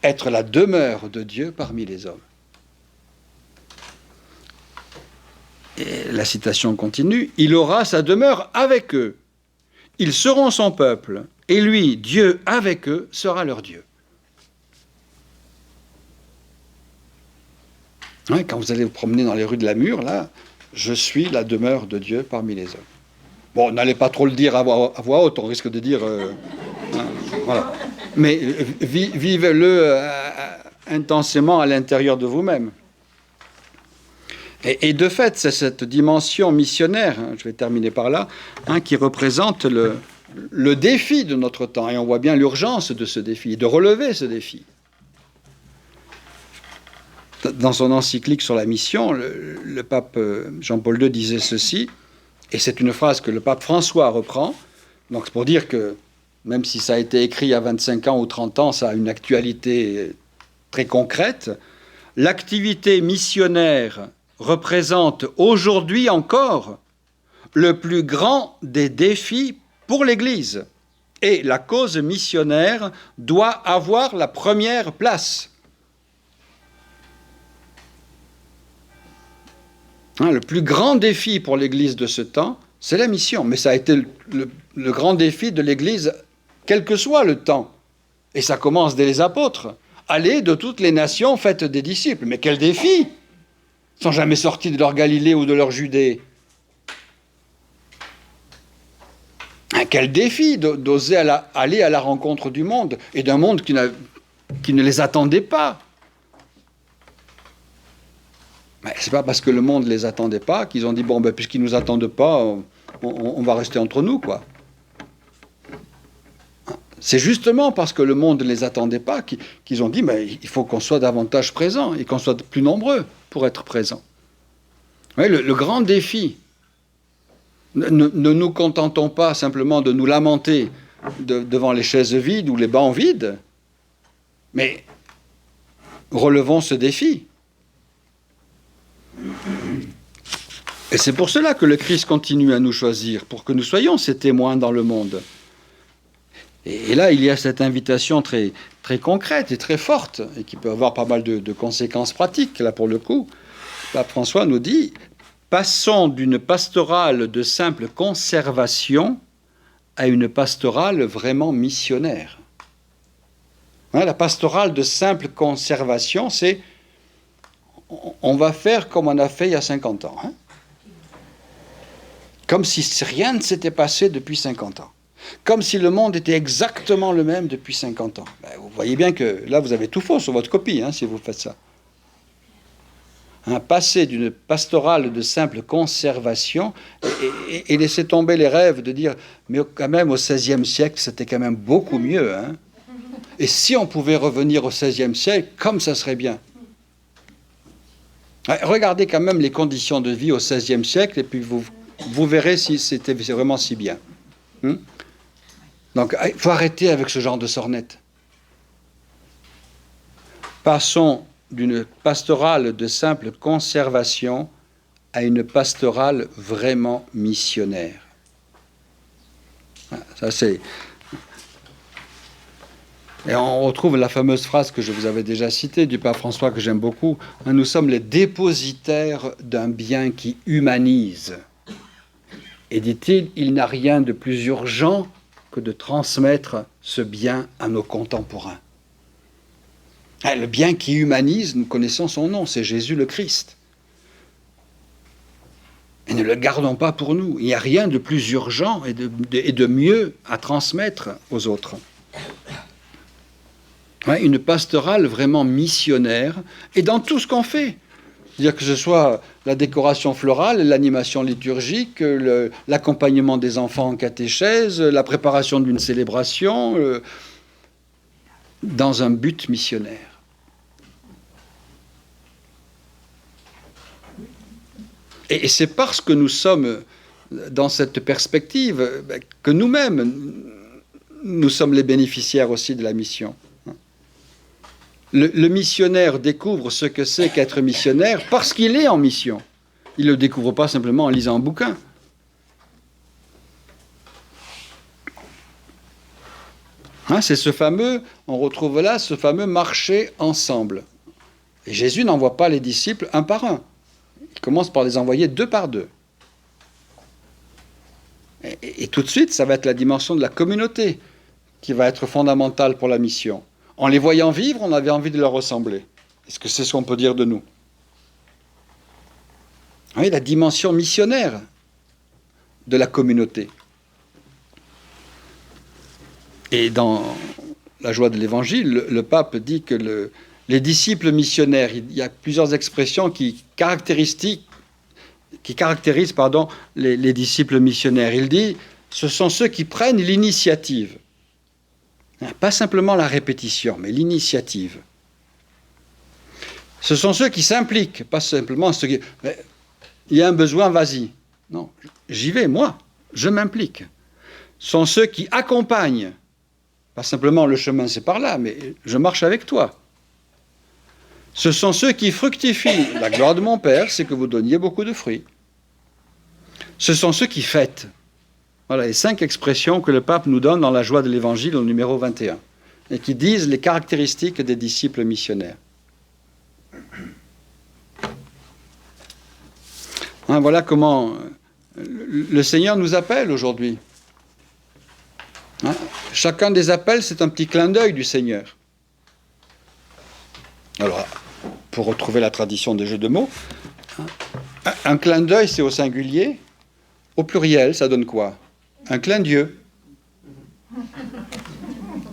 Être la demeure de Dieu parmi les hommes. Et la citation continue. Il aura sa demeure avec eux. Ils seront son peuple. Et lui, Dieu avec eux, sera leur Dieu. Ouais, quand vous allez vous promener dans les rues de Namur, là, je suis la demeure de Dieu parmi les hommes. Bon, n'allez pas trop le dire à voix haute, on risque de dire... voilà. Mais vivez-le intensément à l'intérieur de vous-même. Et de fait, c'est cette dimension missionnaire, hein, je vais terminer par là, hein, qui représente le défi de notre temps. Et on voit bien l'urgence de ce défi, de relever ce défi. Dans son encyclique sur la mission, le pape Jean-Paul II disait ceci, et c'est une phrase que le pape François reprend, donc c'est pour dire que même si ça a été écrit il y a 25 ans ou 30 ans, ça a une actualité très concrète. L'activité missionnaire représente aujourd'hui encore le plus grand des défis pour l'Église, et la cause missionnaire doit avoir la première place. Le plus grand défi pour l'Église de ce temps, c'est la mission. Mais ça a été le grand défi de l'Église, quel que soit le temps. Et ça commence dès les apôtres. Allez de toutes les nations, faites des disciples. Mais quel défi! Ils ne sont jamais sortis de leur Galilée ou de leur Judée. Quel défi d'oser aller à la rencontre du monde, et d'un monde qui ne les attendait pas. Mais c'est pas parce que le monde ne les attendait pas qu'ils ont dit, bon, ben, puisqu'ils ne nous attendent pas, on va rester entre nous, quoi. C'est justement parce que le monde ne les attendait pas qu'ils ont dit, mais il faut qu'on soit davantage présents et qu'on soit plus nombreux pour être présents. Oui, le grand défi. Ne nous contentons pas simplement de nous lamenter devant les chaises vides ou les bancs vides, mais relevons ce défi. Et c'est pour cela que le Christ continue à nous choisir, pour que nous soyons ses témoins dans le monde. Et là, il y a cette invitation très, très concrète et très forte, et qui peut avoir pas mal de conséquences pratiques, là pour le coup. Pape François nous dit, passons d'une pastorale de simple conservation à une pastorale vraiment missionnaire. Hein, la pastorale de simple conservation, c'est on va faire comme on a fait il y a 50 ans. Hein, comme si rien ne s'était passé depuis 50 ans. Comme si le monde était exactement le même depuis 50 ans. Ben, vous voyez bien que là, vous avez tout faux sur votre copie, hein, si vous faites ça. Hein, passer d'une pastorale de simple conservation et laisser tomber les rêves de dire, mais quand même au XVIe siècle, c'était quand même beaucoup mieux. Hein. Et si on pouvait revenir au XVIe siècle, comme ça serait bien. Regardez quand même les conditions de vie au XVIe siècle et puis vous verrez si c'était vraiment si bien. Donc, il faut arrêter avec ce genre de sornette. Passons d'une pastorale de simple conservation à une pastorale vraiment missionnaire. Ça, c'est... Et on retrouve la fameuse phrase que je vous avais déjà citée du pape François, que j'aime beaucoup. Nous sommes les dépositaires d'un bien qui humanise. Et dit-il, il n'a rien de plus urgent que de transmettre ce bien à nos contemporains. Le bien qui humanise, nous connaissons son nom, c'est Jésus le Christ. Et ne le gardons pas pour nous. Il n'y a rien de plus urgent et de mieux à transmettre aux autres. Une pastorale vraiment missionnaire, et dans tout ce qu'on fait. C'est-à-dire que ce soit la décoration florale, l'animation liturgique, l'accompagnement des enfants en catéchèse, la préparation d'une célébration, dans un but missionnaire. Et c'est parce que nous sommes dans cette perspective que nous-mêmes, nous sommes les bénéficiaires aussi de la mission. Le missionnaire découvre ce que c'est qu'être missionnaire parce qu'il est en mission. Il ne le découvre pas simplement en lisant un bouquin. Hein, c'est ce fameux, on retrouve là ce fameux marcher ensemble. Et Jésus n'envoie pas les disciples un par un. Il commence par les envoyer deux par deux. Et tout de suite, ça va être la dimension de la communauté qui va être fondamentale pour la mission. En les voyant vivre, on avait envie de leur ressembler. Est-ce que c'est ce qu'on peut dire de nous? Oui, la dimension missionnaire de la communauté. Et dans la joie de l'Évangile, le pape dit que les disciples missionnaires, il y a plusieurs expressions qui caractérisent les disciples missionnaires. Il dit, ce sont ceux qui prennent l'initiative. Pas simplement la répétition, mais l'initiative. Ce sont ceux qui s'impliquent, pas simplement ceux qui... Il y a un besoin, vas-y. Non, j'y vais, moi, je m'implique. Ce sont ceux qui accompagnent. Pas simplement le chemin, c'est par là, mais je marche avec toi. Ce sont ceux qui fructifient. La gloire de mon Père, c'est que vous donniez beaucoup de fruits. Ce sont ceux qui fêtent. Voilà les 5 expressions que le pape nous donne dans la joie de l'Évangile au numéro 21 et qui disent les caractéristiques des disciples missionnaires. Hein, voilà comment le Seigneur nous appelle aujourd'hui. Hein, chacun des appels, c'est un petit clin d'œil du Seigneur. Alors, pour retrouver la tradition des jeux de mots, un clin d'œil, c'est au singulier. Au pluriel, ça donne quoi? Un clin d'yeux.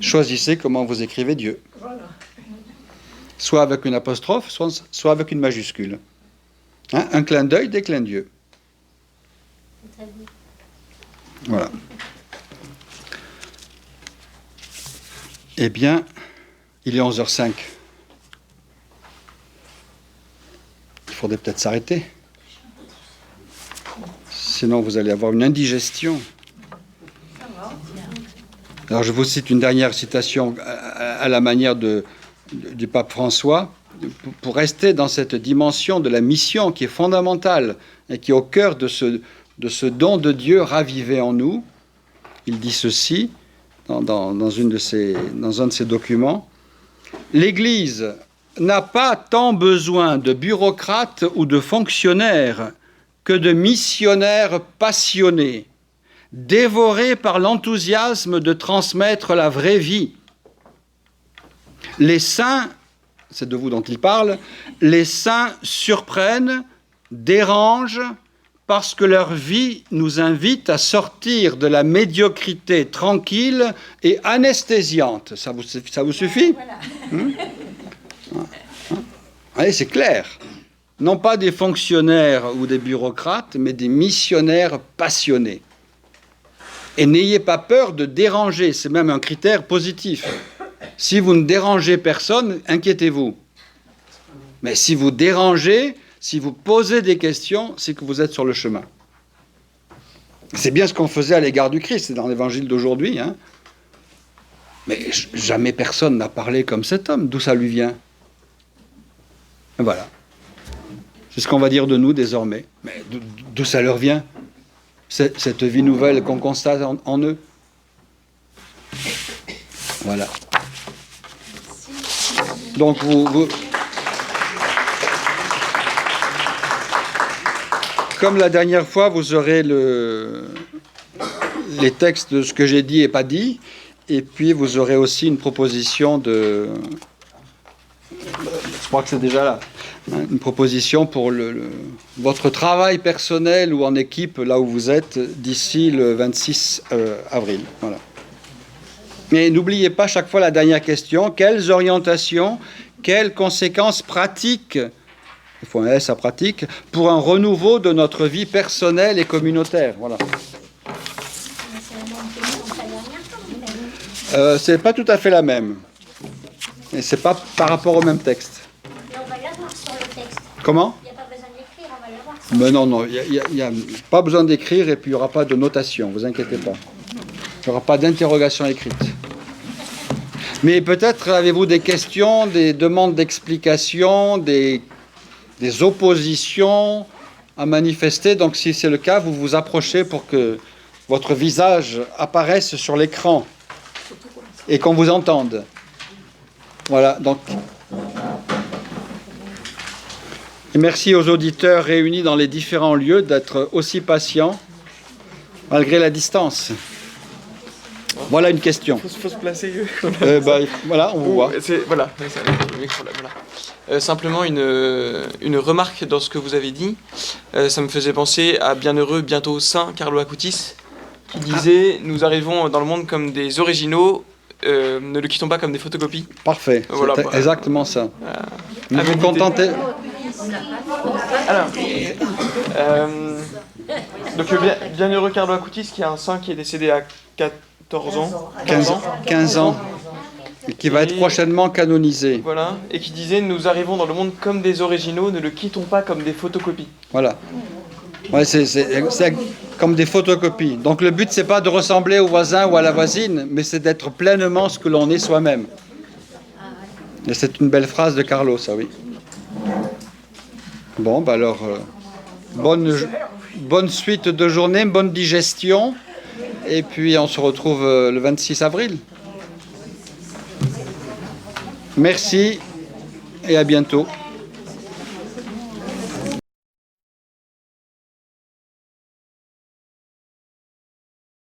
Choisissez comment vous écrivez Dieu. Soit avec une apostrophe, soit avec une majuscule. Hein? Un clin d'œil, des clins d'yeux. Voilà. Eh bien, il est 11h05. Il faudrait peut-être s'arrêter. Sinon, vous allez avoir une indigestion. Alors, je vous cite une dernière citation à la manière du pape François, pour rester dans cette dimension de la mission qui est fondamentale et qui est au cœur de ce don de Dieu ravivé en nous. Il dit ceci dans un de ses documents. L'Église n'a pas tant besoin de bureaucrates ou de fonctionnaires que de missionnaires passionnés, dévorés par l'enthousiasme de transmettre la vraie vie. Les saints, c'est de vous dont il parle, les saints surprennent, dérangent, parce que leur vie nous invite à sortir de la médiocrité tranquille et anesthésiante. Ça vous suffit ? Allez, c'est clair. Non pas des fonctionnaires ou des bureaucrates, mais des missionnaires passionnés. Et n'ayez pas peur de déranger, c'est même un critère positif. Si vous ne dérangez personne, inquiétez-vous. Mais si vous dérangez, si vous posez des questions, c'est que vous êtes sur le chemin. C'est bien ce qu'on faisait à l'égard du Christ, c'est dans l'évangile d'aujourd'hui. Hein. Mais jamais personne n'a parlé comme cet homme. D'où ça lui vient ? Et voilà. C'est ce qu'on va dire de nous désormais. Mais d'où ça leur vient ? Cette vie nouvelle qu'on constate en eux. Voilà. Donc comme la dernière fois, vous aurez les textes de ce que j'ai dit et pas dit, et puis vous aurez aussi une proposition de... Je crois que c'est déjà là. Une proposition pour votre travail personnel ou en équipe, là où vous êtes, d'ici le 26 avril. Voilà. Mais n'oubliez pas chaque fois la dernière question. Quelles orientations, quelles conséquences pratiques, il faut un S à pratique, pour un renouveau de notre vie personnelle et communautaire. Voilà. C'est pas tout à fait la même. Et c'est pas par rapport au même texte.
Mais on va l'avoir sur le texte.
Comment ?
Il n'y a pas besoin d'écrire, on va l'avoir.
Mais non, il n'y a pas besoin d'écrire et puis il n'y aura pas de notation, vous inquiétez pas. Il n'y aura pas d'interrogation écrite. Mais peut-être avez-vous des questions, des demandes d'explication, des oppositions à manifester. Donc si c'est le cas, vous vous approchez pour que votre visage apparaisse sur l'écran et qu'on vous entende. Voilà, donc... Et merci aux auditeurs réunis dans les différents lieux d'être aussi patients, malgré la distance. Voilà une question.
Faut se placer.
Voilà, on vous voit.
Voilà, le micro là, voilà. Simplement une remarque dans ce que vous avez dit. Ça me faisait penser à Bienheureux, bientôt Saint Carlo Acutis, qui disait « Nous arrivons dans le monde comme des originaux, ne le quittons pas comme des photocopies. »
Parfait,
voilà,
c'est exactement ça. Vous vous contentez...
Alors, donc Bienheureux Carlo Acutis, qui est un saint qui est décédé à 14 ans.
15 ans. Et qui va être prochainement canonisé.
Voilà, et qui disait « Nous arrivons dans le monde comme des originaux, ne le quittons pas comme des photocopies. »
Voilà. Ouais, c'est comme des photocopies. Donc le but, c'est pas de ressembler au voisin ou à la voisine, mais c'est d'être pleinement ce que l'on est soi-même. Et c'est une belle phrase de Carlo, ça, oui. Bon, bah alors, bonne suite de journée, bonne digestion, et puis on se retrouve le 26 avril. Merci et à bientôt.